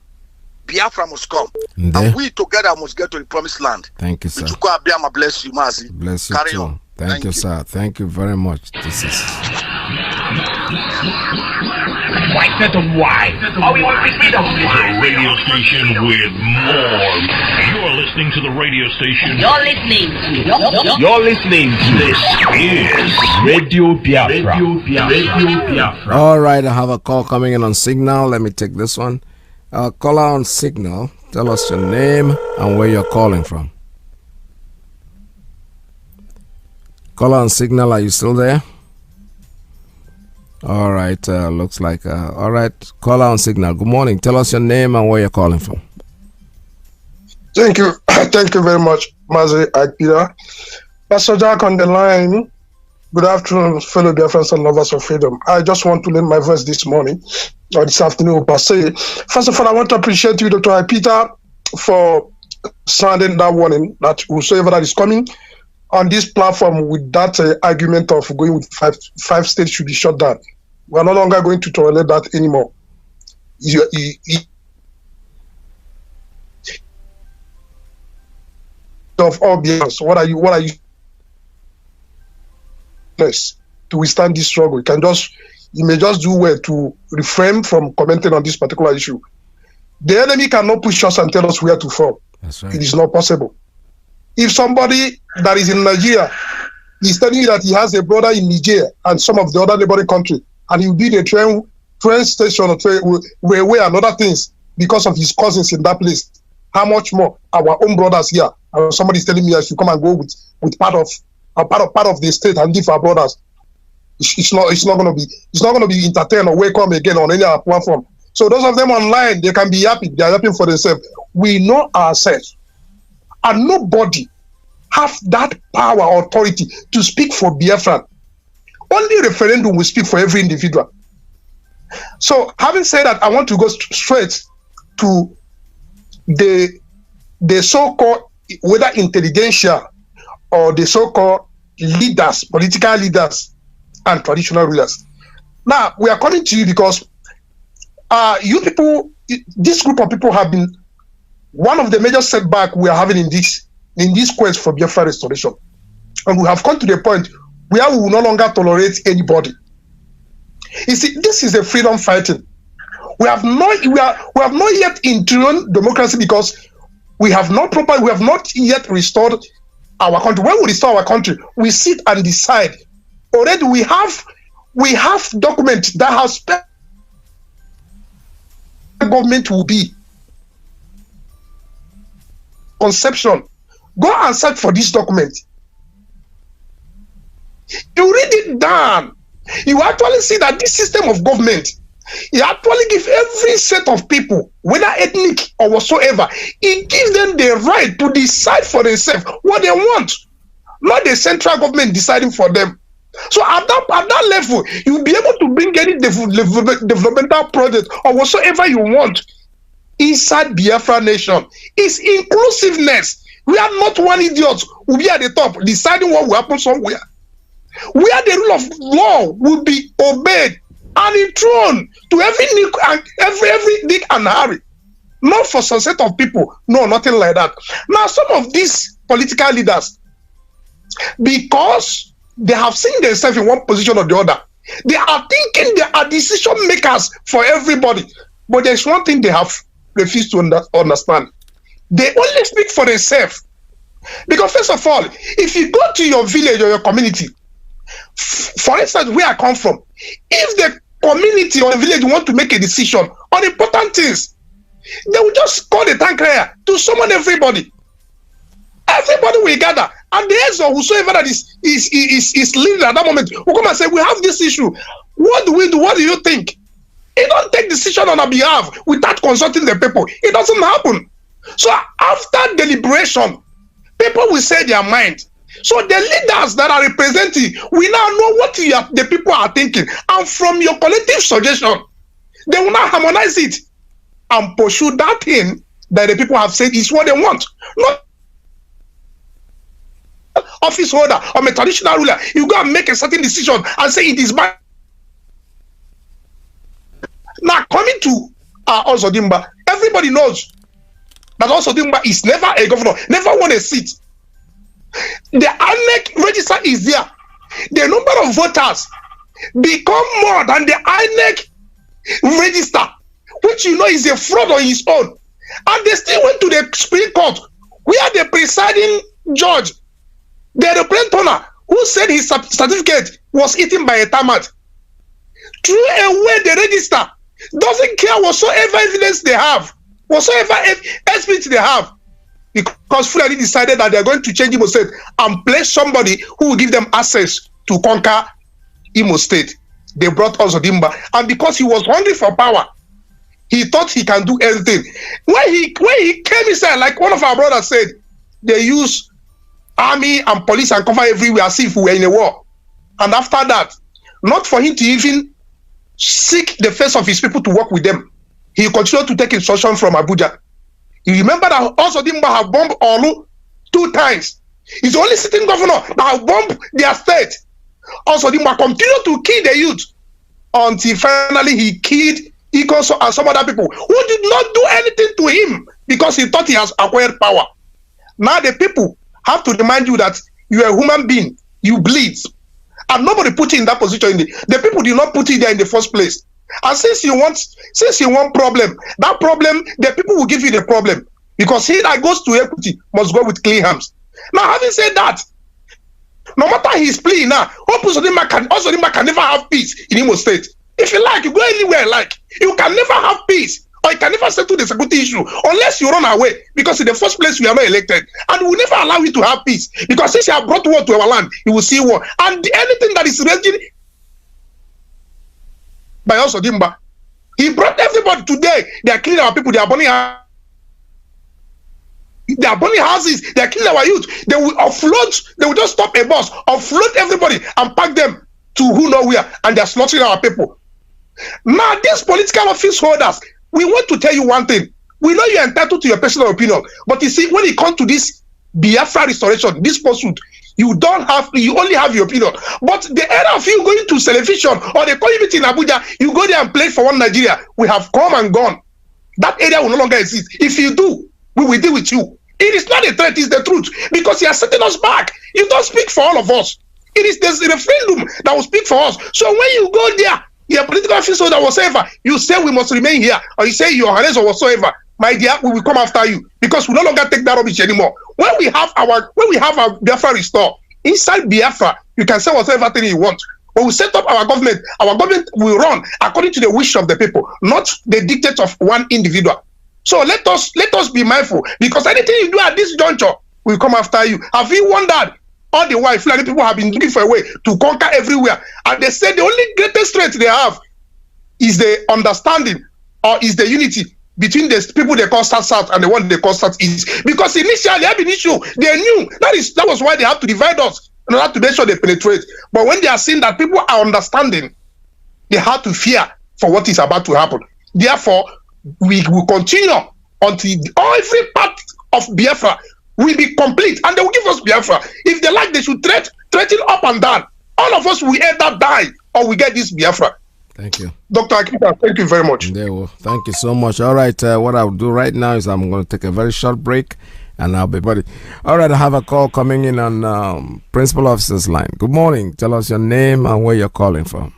Biafra must come. And we together must get to the promised land. Thank you, sir. Chukwu Abiyama bless you, Mazi. Bless you Carry too. on. Thank you, sir. Thank you very much. This is White, set them white. Oh, we want to freedom. It's a radio station with more. You're listening to the radio station. You're listening to this is Radio Biafra. Radio Biafra. all right. I have a call coming in on Signal. Let me take this one. Caller on Signal. Tell us your name and where you're calling from. Caller on Signal, are you still there? All right, looks like, all right, caller on Signal. Good morning. Tell us your name and where you're calling from. Thank you. Thank you very much, Mazi Akira. Pastor Jack on the line. Good afternoon, fellow Biafrans and lovers of freedom. I just want to lend my voice this morning, or this afternoon, per se. First of all, I want to appreciate you, Dr. Peter, for sounding that warning that whosoever that is coming on this platform with that argument of going with five states should be shut down. We are no longer going to tolerate that anymore. Of all Biafrans, what are you? To withstand this struggle, you may just do well to refrain from commenting on this particular issue. The enemy cannot push us and tell us where to fall. That's right. It is not possible. If somebody that is in Nigeria is telling you that he has a brother in Niger and some of the other neighboring countries, and he will build a train station or railway and other things because of his cousins in that place, how much more our own brothers here? And somebody is telling me I should come and go with part of the state and give our brothers. It's not going to be entertained or welcome again on any other platform. So those of them online, they can be happy. They are happy for themselves. We know ourselves, and nobody have that power or authority to speak for Biafra. Only referendum will speak for every individual. So having said that, I want to go straight to the so-called, whether intelligentsia or the so-called leaders, political leaders and traditional rulers. Now, we are coming to you because you people, this group of people have been one of the major setbacks we are having in this quest for Biafra restoration. And we have come to the point where we will no longer tolerate anybody. You see, this is a freedom fighting. We have not yet enthroned democracy because we have not yet restored our country. When we restore our country, we sit and decide. Already we have documents that have spelled government will be. Conception. Go and search for this document. You read it down. You actually see that this system of government, it actually gives every set of people, whether ethnic or whatsoever, it gives them the right to decide for themselves what they want, not the central government deciding for them. So at that level, you'll be able to bring any developmental project or whatsoever you want inside Biafra nation. It's inclusiveness. We are not one idiot who will be at the top deciding what will happen somewhere. Where the rule of law will be obeyed and enthroned to every Dick and Harry. Not for some set of people. No, nothing like that. Now, some of these political leaders, because they have seen themselves in one position or the other, they are thinking they are decision makers for everybody. But there's one thing they have refused to understand. They only speak for themselves. Because first of all, if you go to your village or your community, for instance, where I come from, if the community or the village want to make a decision on important things, they will just call the tank crier to summon everybody. Everybody will gather, and the heads of whosoever that is leading at that moment will come and say, we have this issue. What do we do? What do you think? It don't take decision on our behalf without consulting the people. It doesn't happen. So after deliberation, people will say their mind. So the leaders that are representing, we now know what the people are thinking. And from your collective suggestion, they will now harmonize it and pursue that thing that the people have said is what they want. Not office holder or a traditional ruler. You go and make a certain decision and say it is bad. Now, coming to Ozodimba, everybody knows that Ozodimba is never a governor, never won a seat. The INEC register is there. The number of voters become more than the INEC register, which you know is a fraud on its own. And they still went to the Supreme Court, where the presiding judge, the representative who said his certificate was eaten by a termite, threw away the register. Doesn't care whatsoever evidence they have, whatsoever experience they have, because Fulani decided that they're going to change Imo State and place somebody who will give them access to conquer Imo State. They brought Ozodimba, and because he was hungry for power, he thought he can do anything. When he came inside, like one of our brothers said, they use army and police and cover everywhere as if we were in a war. And after that, not for him to even seek the face of his people to work with them, he continued to take instruction from Abuja. You remember that also Dimba have bombed Olu 2 times. He's the only sitting governor that have bombed their state. Also Dimba continued to kill the youth until finally he killed Iyke and some other people who did not do anything to him because he thought he has acquired power. Now the people have to remind you that you are a human being, you bleed, and nobody put you in that position. The people did not put you there in the first place. And since you want problem, that problem, the people will give you the problem, because he that goes to equity must go with clean hands. Now, having said that, no matter his plea now, also can never have peace in Imo State. If you like, you go anywhere you like. You can never have peace, or you can never settle the security issue unless you run away, because in the first place we are not elected, and we will never allow you to have peace, because since you have brought war to our land, you will see war, and anything that is raging by also Dimba, he brought everybody today. They are killing our people. They are burning houses. They are killing our youth. They will offload. They will just stop a bus, offload everybody, and pack them to who know where, and they are slaughtering our people. Now, these political office holders, we want to tell you one thing. We know you're entitled to your personal opinion, but you see, when it comes to this Biafra restoration, this pursuit, you only have your opinion. But the era of you going to television or they call you in Abuja, you go there and play for one Nigeria. We have come and gone. That area will no longer exist. If you do, we will deal with you. It is not a threat, it's the truth. Because you are setting us back. You don't speak for all of us. It is the referendum that will speak for us. So when you go there, your political officer or whatsoever, you say we must remain here, or you say your highness or whatsoever, my dear, we will come after you, because we no longer take that rubbish anymore. When we have our Biafra restore inside Biafra, you can say whatever thing you want. When we set up our government will run according to the wish of the people, not the dictates of one individual. So let us be mindful, because anything you do at this juncture will come after you. Have you wondered all the while Fulani people have been looking for a way to conquer everywhere, and they say the only greatest strength they have is the understanding, or is the unity between the people they call South and the one they call East. Because initially they had an issue, they knew that was why they have to divide us in order to make sure they penetrate. But when they are seeing that people are understanding, they have to fear for what is about to happen. Therefore, we will continue until every part of Biafra will be complete, and they will give us Biafra. If they like, they should threaten up and down. All of us will either die or we get this Biafra. Thank you. Dr. Akita, thank you very much. Thank you so much. All right, what I'll do right now is I'm going to take a very short break, and I'll be ready. All right, I have a call coming in on Principal Officer's line. Good morning. Tell us your name and where you're calling from.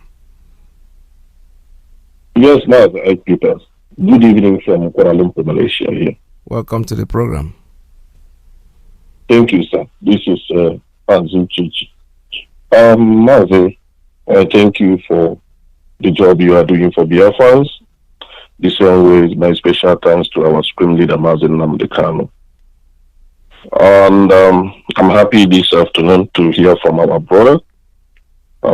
Yes, Mazi, Peter. Good evening from Kuala Lumpur, Malaysia here. Welcome to the program. Thank you, sir. This is Mazi Chichi. Mazi, thank you for the job you are doing for Biafrans. The same way is my special thanks to our Supreme Leader, Mazi Nnamdi Kanu. And I'm happy this afternoon to hear from our brother,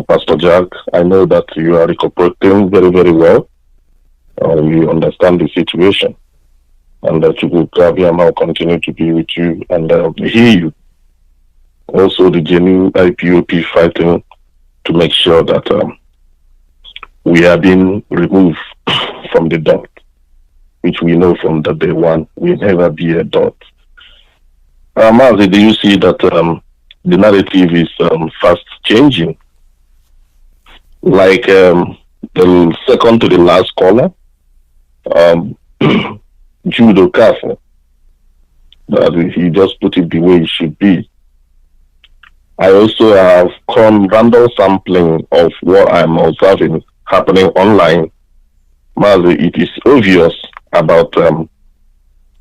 Pastor Jack. I know that you are recuperating very, very well. You understand the situation, and that you will now continue to be with you and hear you. Also, the genuine IPOP fighting to make sure that we are being removed from the dot, which we know from the day one will never be a dot. Mazi, do you see that the narrative is fast changing? Like the second to the last caller, Judo Kafo, that he just put it the way it should be. I also have random sampling of what I'm observing happening online. Mazi, it is obvious about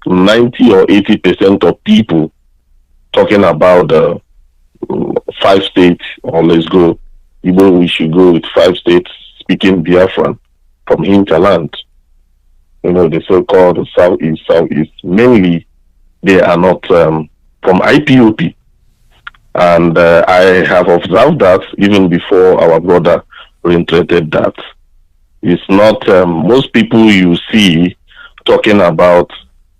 90 or 80% of people talking about 5 states, or let's go, even we should go with 5 states speaking Biafran from hinterland. You know, the so-called Southeast. Mainly, they are not from IPOP. And I have observed that even before our brother reiterated that. It's not most people you see talking about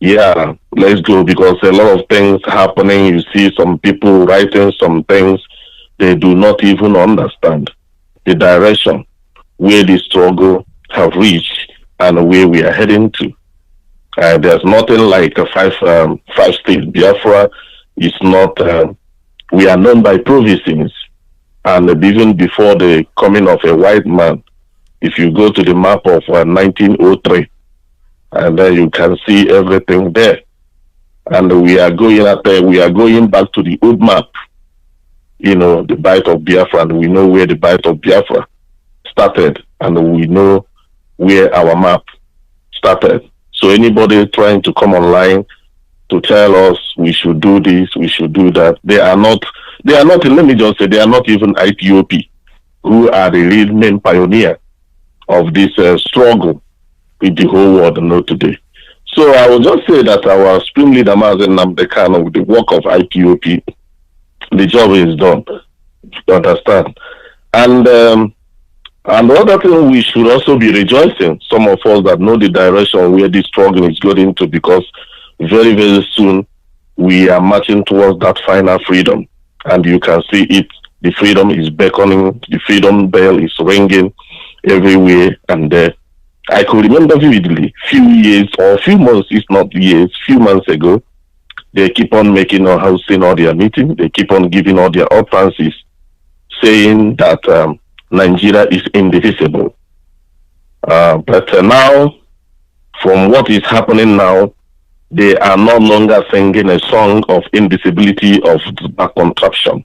yeah, let's go, because a lot of things happening. You see some people writing some things they do not even understand the direction where the struggle have reached and where we are heading to. There's nothing like a five state Biafra. Is not. We are known by provinces, and even before the coming of a white man, if you go to the map of 1903, and then you can see everything there. And we are going back to the old map. You know, the bight of Biafra, and we know where the bight of Biafra started, and we know where our map started. So anybody trying to come online to tell us we should do this, we should do that, they are not, let me just say, they are not even IPOP, who are the real main pioneer of this struggle with the whole world know today. So I will just say that our spring leader, Mazi Nnamdi Kanu, with the work of IPOP, the job is done. You understand? And the other thing, we should also be rejoicing, some of us that know the direction where this struggle is going to, because very, very soon we are marching towards that final freedom. And you can see it, the freedom is beckoning, the freedom bell is ringing everywhere and there. I could remember vividly, few months, if not years, few months ago, they keep on making or hosting all their meetings, they keep on giving all their utterances, saying that Nigeria is indivisible. But now, from what is happening now, they are no longer singing a song of indivisibility of back contraption.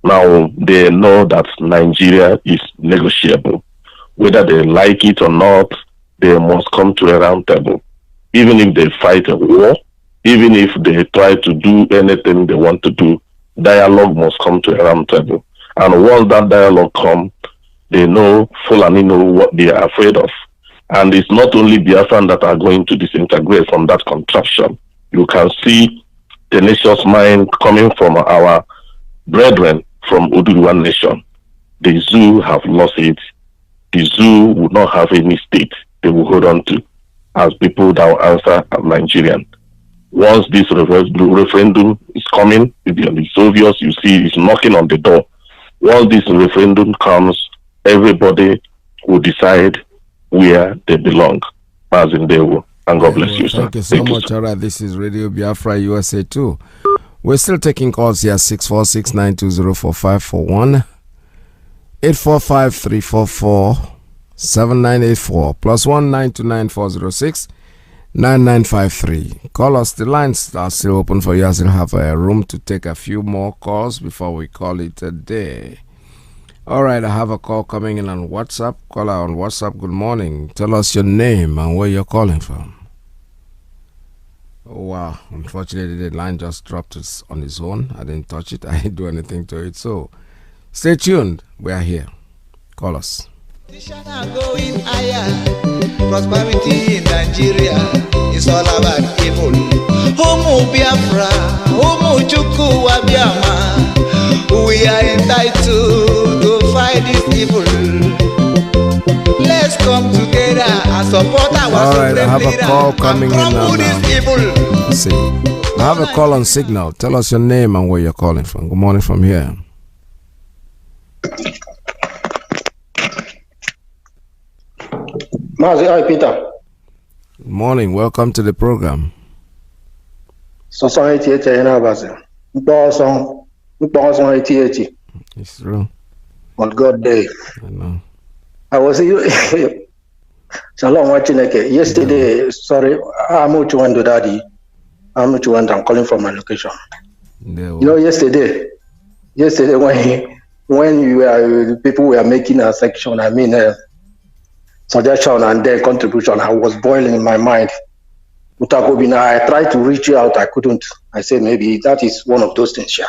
Now they know that Nigeria is negotiable. Whether they like it or not, they must come to a round table. Even if they fight a war, even if they try to do anything they want to do, dialogue must come to a round table. And once that dialogue comes, they know, Fulani know what they are afraid of. And it's not only Biafran that are going to disintegrate from that contraption. You can see tenacious mind coming from our brethren from Oduduwa Nation. The zoo have lost it. The zoo would not have any state they will hold on to as people that will answer as Nigerian. Once this referendum is coming, it's obvious, you see it's knocking on the door. Once this referendum comes, everybody will decide where they belong. As in they will. And God bless you, sir. Thank you so much. All right, this is Radio Biafra USA 2. We're still taking calls here, 646-920-4541, 845-344-7984, +1 929-406-9953. Call us. The lines are still open for you. I still have a room to take a few more calls before we call it a day. All right, I have a call coming in on WhatsApp. Caller on WhatsApp, good morning. Tell us your name and where you're calling from. Oh, wow. Unfortunately, the line just dropped on its own. I didn't touch it. I didn't do anything to it. So, stay tuned. We are here. Call us. Going higher. Prosperity in Nigeria is all about evil. Homo Biafra, Homo Chuku Wabiama. We are entitled to fight this evil. Let's come together and support our all right, I have leader a call coming in on, this evil. let's see. I have a call on Signal. Tell us your name and where you're calling from. Good morning from here. Mazi, hi Peter. Good morning. Welcome to the program. Society it's true. On God day. I know. I was Shalom watching yesterday. Sorry, I'm not going to daddy. I'm not going. I'm calling from my location. You know, yesterday when you were people were making a section, I mean suggestion and then contribution, I was boiling in my mind. I tried to reach you out, I couldn't. I said maybe that is one of those things. Yeah.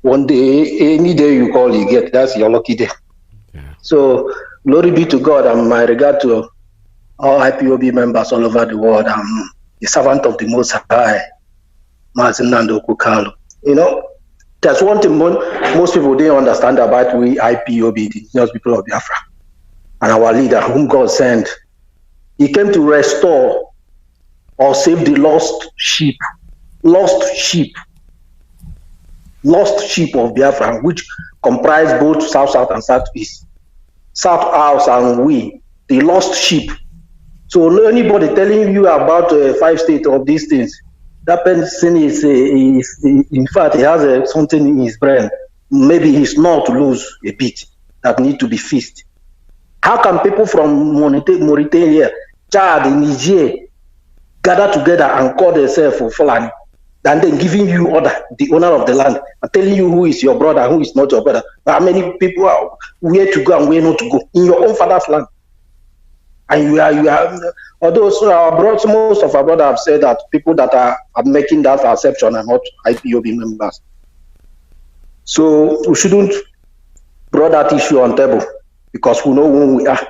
One day, any day you call, you get. That's your lucky day. Yeah. So glory be to God, and my regard to all IPOB members all over the world. I'm the servant of the Most High, Mazi Nnamdi Kalu. You know, there's one thing most people didn't understand about we IPOB, the indigenous people of Biafra, and our leader, whom God sent. He came to restore or save the lost sheep of Biafra, which comprise both South and Southeast. South House and we, the lost sheep. So anybody telling you about 5 states of these things, that person is in fact, he has something in his brain. Maybe he's not loose a bit that need to be fixed. How can people from Mauritania, Chad, Niger gather together and call themselves for Fulani, and then giving you order, the owner of the land, and telling you who is your brother, who is not your brother, how many people are where to go and where not to go in your own father's land? And you are although most of our brothers have said that people that are making that exception are not IPOB members. So we shouldn't bring that issue on table, because we know who we are,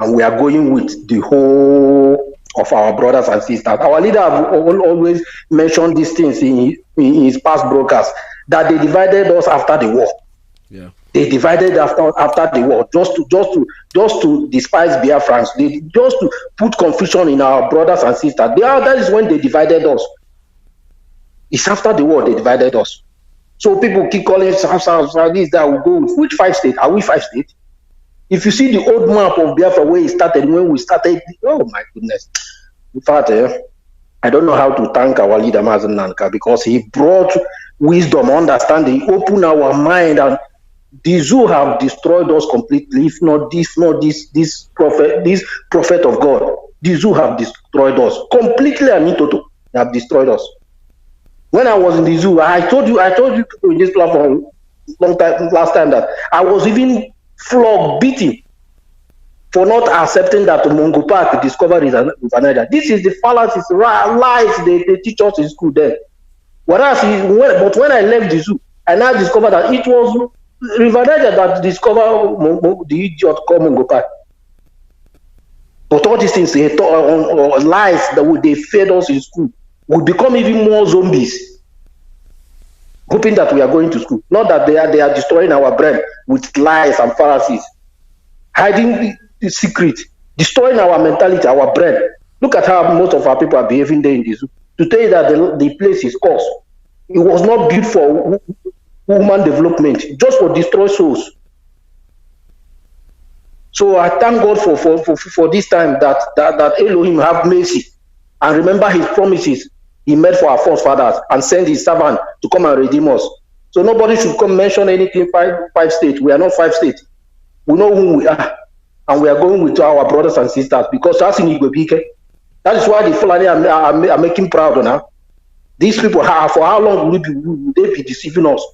and we are going with the whole of our brothers and sisters. Our leader have always mentioned these things in his past broadcasts, that they divided us after the war. Yeah. They divided after the war just to despise Biafrans, just to put confusion in our brothers and sisters. That is when they divided us. It's after the war they divided us. So people keep calling this that will go with which 5 states? Are we 5 states? If you see the old map of Biafra where it started, when we started, oh my goodness. In fact, I don't know how to thank our leader Mazi Nanka, because he brought wisdom, understanding, opened our mind, and the zoo have destroyed us completely. If not this prophet of God, the zoo have destroyed us completely, and in total, they have destroyed us. When I was in the zoo, I told you in this platform last time that I was even flogged, beaten for not accepting that Mungo Park discovery is an idea. This is the fallacies, lies they teach us in school then. Whereas but when I left the zoo, I now discovered that it was River Niger that discovered the idiot called Mungo Park. But all these things they taught on lies that they fed us in school, we become even more zombies, hoping that we are going to school. Not that they are destroying our brain with lies and fallacies, hiding the secret, destroying our mentality, our brain. Look at how most of our people are behaving there in the zoo. To tell you that the place is cursed. It was not built for human development, just for destroy souls. So I thank God for this time that Elohim have mercy and remember his promises he made for our forefathers and send his servant to come and redeem us. So nobody should come mention anything 5 states. We are not 5 states. We know who we are, and we are going with our brothers and sisters, because that's in Iyke. That is why the Fulani are making proud now. These people, for how long will they be deceiving us?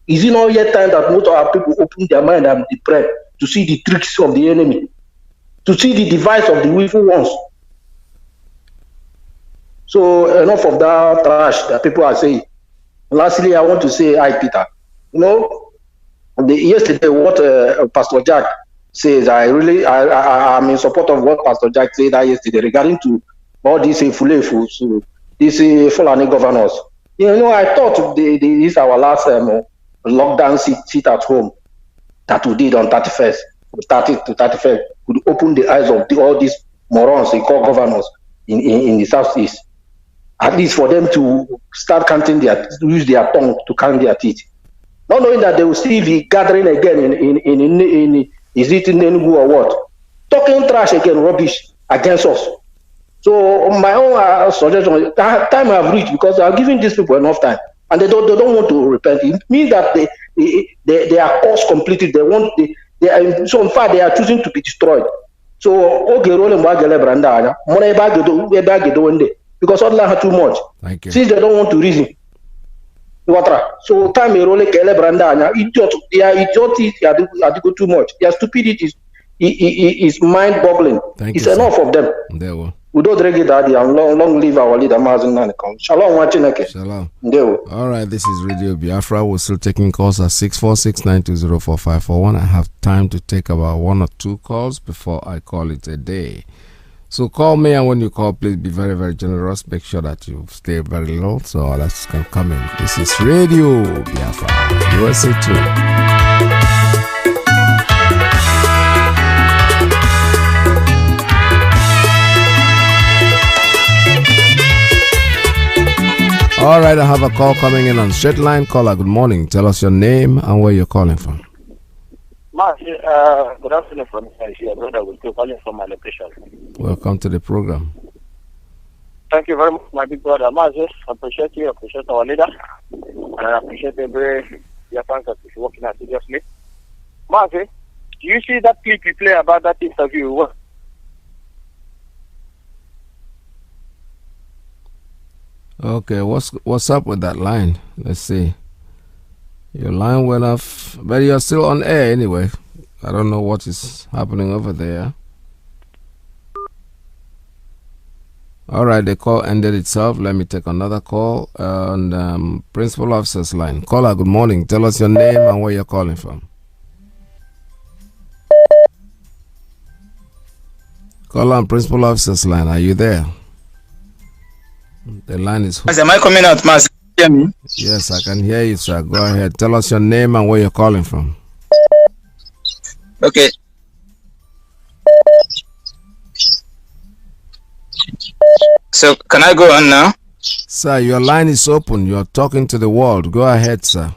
Is it not yet time that most of our people open their mind and be prepared to see the tricks of the enemy, to see the device of the willful ones? So enough of that trash that people are saying. Lastly, I want to say, hi Peter. You know, yesterday what Pastor Jack says, I'm in support of what Pastor Jack said yesterday regarding to all these Fulefu, these Fulani governors. You know, I thought this is our last lockdown sit at home that we did on 31st, 30th to 31st, could open the eyes of all these morons they call governors in the Southeast. At least for them to start use their tongue to count their teeth. Not knowing that they will still be gathering again in is it in Enugu or what? Talking trash again, rubbish against us. So my own suggestion, time have reached, because I have given these people enough time, and they don't want to repent. It means that they are cursed completely. So in fact they are choosing to be destroyed. So because Allah had too much. Thank you. Since they don't want to reason. So time idiot, their idiocy are too much. Their stupidity is mind-boggling. It's enough of them. There we We don't drag it out and long live our leader Mazi Nanka. Shalom, Wachineke. Shalom. There. All right, this is Radio Biafra. We're still taking calls at 646-920-4541. I have time to take about 1 or 2 calls before I call it a day. So call me, and when you call, please be very, very generous. Make sure that you stay very low so others can come in. This is Radio Biafra, USA 2. All right, I have a call coming in on straight line. Caller, good morning. Tell us your name and where you're calling from. Mazi, good afternoon from here, brother. We're calling from my location. Welcome to the program. Thank you very much, my big brother. Mazi, I appreciate you, I appreciate our leader, and I appreciate every Biafran that is working assiduously. Mazi, do you see that clip you play about that interview? Okay, what's up with that line? Let's see. Your line went off, but you're still on air anyway. I don't know what is happening over there. All right, the call ended itself. Let me take another call on Principal Officer's line. Caller, good morning. Tell us your name and where you're calling from. Caller on Principal Officer's line. Are you there? The line is... Am I coming out, Mazi? Hear me? Yes, I can hear you, sir. Go ahead. Tell us your name and where you're calling from. Okay. So, can I go on now? Sir, your line is open. You're talking to the world. Go ahead, sir.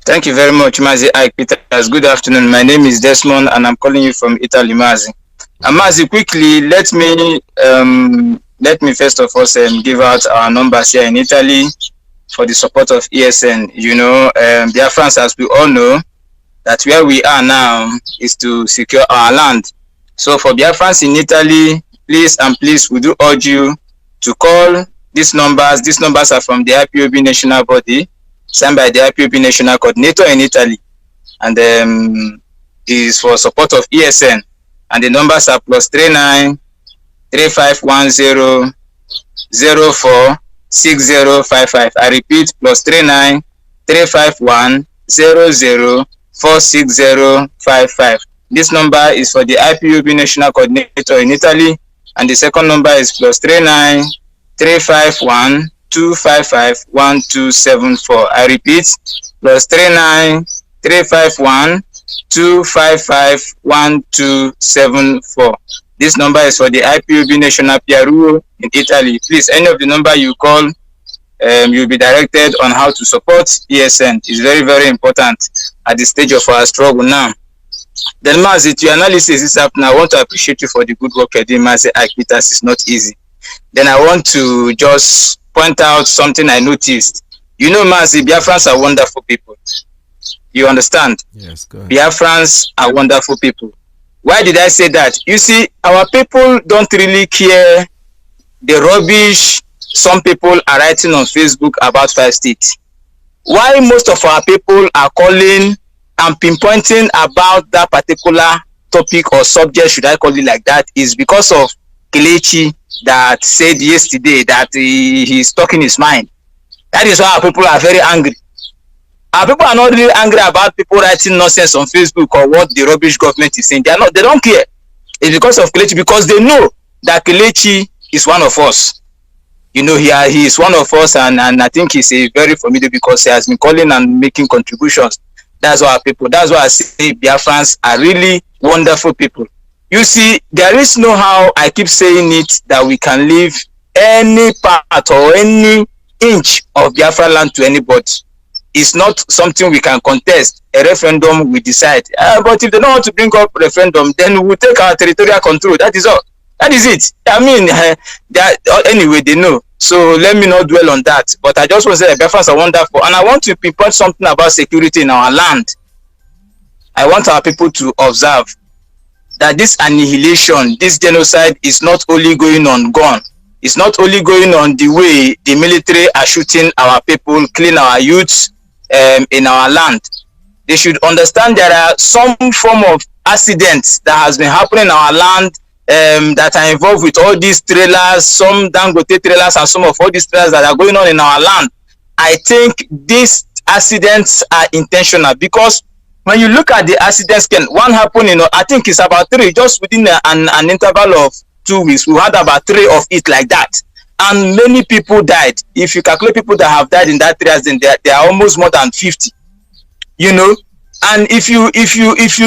Thank you very much, Mazi Iyke Peters. Good afternoon. My name is Desmond, and I'm calling you from Italy, Mazi. And Mazi, quickly, let me first of all give out our numbers here in Italy for the support of ESN. You know, Biafrans, as we all know, that where we are now is to secure our land. So for Biafrans in Italy, please and please, we do urge you to call these numbers. These numbers are from the IPOB national body, signed by the IPOB national coordinator in Italy, and is for support of ESN. And the numbers are +39 3510 04 6055. I repeat, +39 351 00 46055. This number is for the IPOB national coordinator in Italy, and the second number is +39 351 255 1274. I repeat, +39 351 255 1274. This number is for the IPOB national PRO in Italy. Please, any of the number you call, you'll be directed on how to support ESN. It's very, very important at the stage of our struggle now. Then, Mazi, to your analysis this afternoon, I want to appreciate you for the good work you're doing, Mazi Iyke Peters. It's not easy. Then I want to just point out something I noticed. You know, Mazi, Biafrans are wonderful people. You understand? Yes, go ahead. Biafrans are wonderful people. Why did I say that? You see, our people don't really care the rubbish some people are writing on Facebook about 5 states. Why most of our people are calling and pinpointing about that particular topic or subject, should I call it like that, is because of Kelechi that said yesterday that he's talking his mind. That is why our people are very angry. Our people are not really angry about people writing nonsense on Facebook or what the rubbish government is saying. They don't care. It's because of Kelechi, because they know that Kelechi is one of us. You know, he is one of us, and I think he's a very formidable because he has been calling and making contributions. That's why our people, that's why I say Biafrans are really wonderful people. You see, there is no how, I keep saying it, that we can leave any part or any inch of Biafra land to anybody. It's not something we can contest. A referendum we decide. But if they don't want to bring up referendum, then we will take our territorial control. That is all. That is it. I mean, anyway, they know. So let me not dwell on that. But I just want to say the Biafrans are wonderful. And I want to pinpoint something about security in our land. I want our people to observe that this annihilation, this genocide is not only going on gone. It's not only going on the way the military are shooting our people, killing our youths in our land. They should understand there are some form of accidents that has been happening in our land that are involved with all these trailers, some Dangote trailers and some of all these trailers that are going on in our land. I think these accidents are intentional, because when you look at the accidents, one happened, I think it's about 3, just within an interval of 2 weeks. We had about 3 of it like that, and many people died. If you calculate people that have died in that 3 accidents, there are almost more than 50. You know, and if you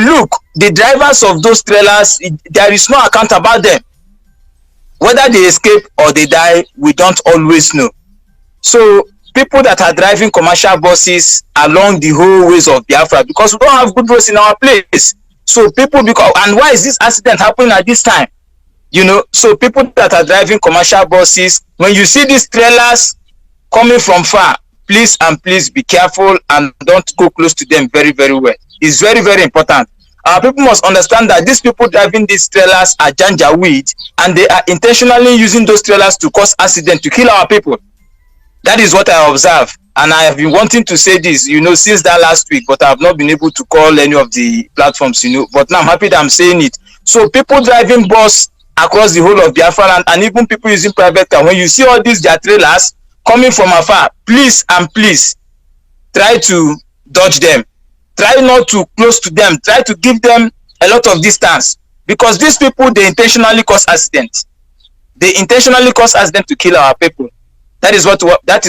look, the drivers of those trailers, there is no account about them. Whether they escape or they die, we don't always know. So people that are driving commercial buses along the whole ways of Biafra, because we don't have good roads in our place. So people, because, and why is this accident happening at this time? You know, so people that are driving commercial buses, when you see these trailers coming from far, please and please be careful and don't go close to them very, very well. It's very, very important. Our people must understand that these people driving these trailers are janjaweed, and they are intentionally using those trailers to cause accident, to kill our people. That is what I observe, and I have been wanting to say this, you know, since that last week, but I have not been able to call any of the platforms, you know, but now I'm happy that I'm saying it. So people driving bus across the whole of Biafra and even people using private car, when you see all these their trailers coming from afar, please and please try to dodge them. Try not to close to them. Try to give them a lot of distance, because these people, they intentionally cause accidents. They intentionally cause accidents to kill our people. That is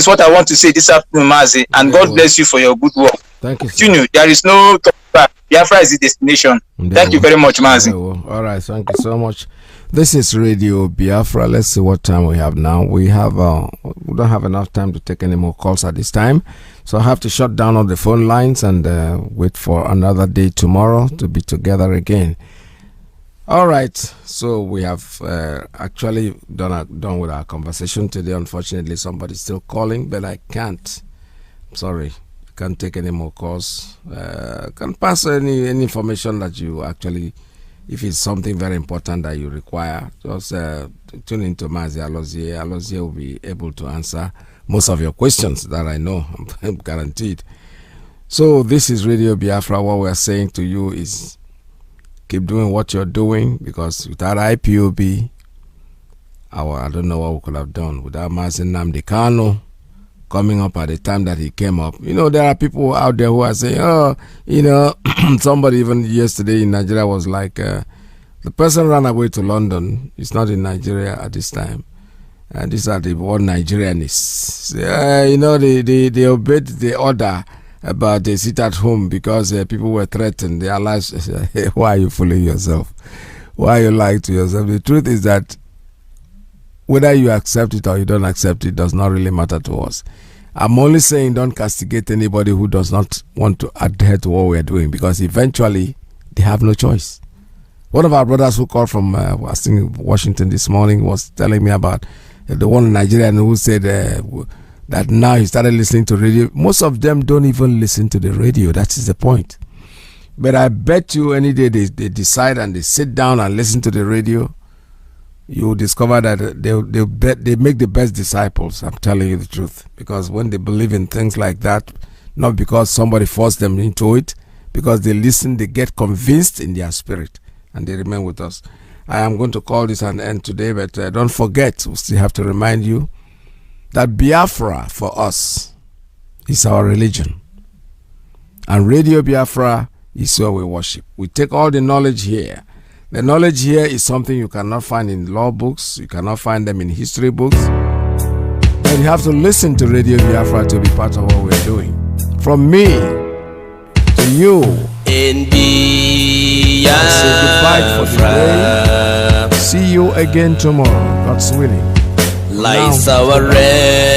what I want to say this afternoon, Mazi, and God bless you for your good work. Thank you. Continue. There is no talk back. Biafra is the destination. Thank you very much, Mazi. All right, thank you so much. This is Radio Biafra. Let's see what time we have now. We don't have enough time to take any more calls at this time, so I have to shut down all the phone lines and wait for another day tomorrow to be together again. All right, so we have actually done with our conversation today. Unfortunately, somebody's still calling, but I can't. I'm sorry, I can't take any more calls. Can pass any information that you actually, if it's something very important that you require, just tune into Mazi Alozie. Alozie will be able to answer most of your questions that I know. I'm guaranteed. So this is Radio Biafra. What we're saying to you is, keep doing what you're doing, because without IPOB, I don't know what we could have done. Without Mazi Nnamdi Kanu coming up at the time that he came up. You know, there are people out there who are saying, oh, you know, somebody even yesterday in Nigeria was like, the person ran away to London. He's not in Nigeria at this time. These are the what Nigerianists. You know, they obeyed the order, but they sit at home because people were threatened. Their lives. Why are you fooling yourself? Why are you lying to yourself? The truth is that whether you accept it or you don't accept it does not really matter to us. I'm only saying don't castigate anybody who does not want to adhere to what we're doing, because eventually they have no choice. One of our brothers who called from I think Washington this morning was telling me about the one Nigerian who said that now he started listening to radio. Most of them don't even listen to the radio. That is the point. But I bet you any day they decide and they sit down and listen to the radio, you will discover that they make the best disciples. I'm telling you the truth. Because when they believe in things like that, not because somebody forced them into it, because they listen, they get convinced in their spirit, and they remain with us. I am going to call this an end today, but don't forget, we still have to remind you that Biafra for us is our religion. And Radio Biafra is where we worship. We take all the knowledge here. The knowledge here is something you cannot find in law books. You cannot find them in history books. And you have to listen to Radio Biafra to be part of what we're doing. From me to you, in Biafra, say goodbye for today. See you again tomorrow, God's willing. Lies our red.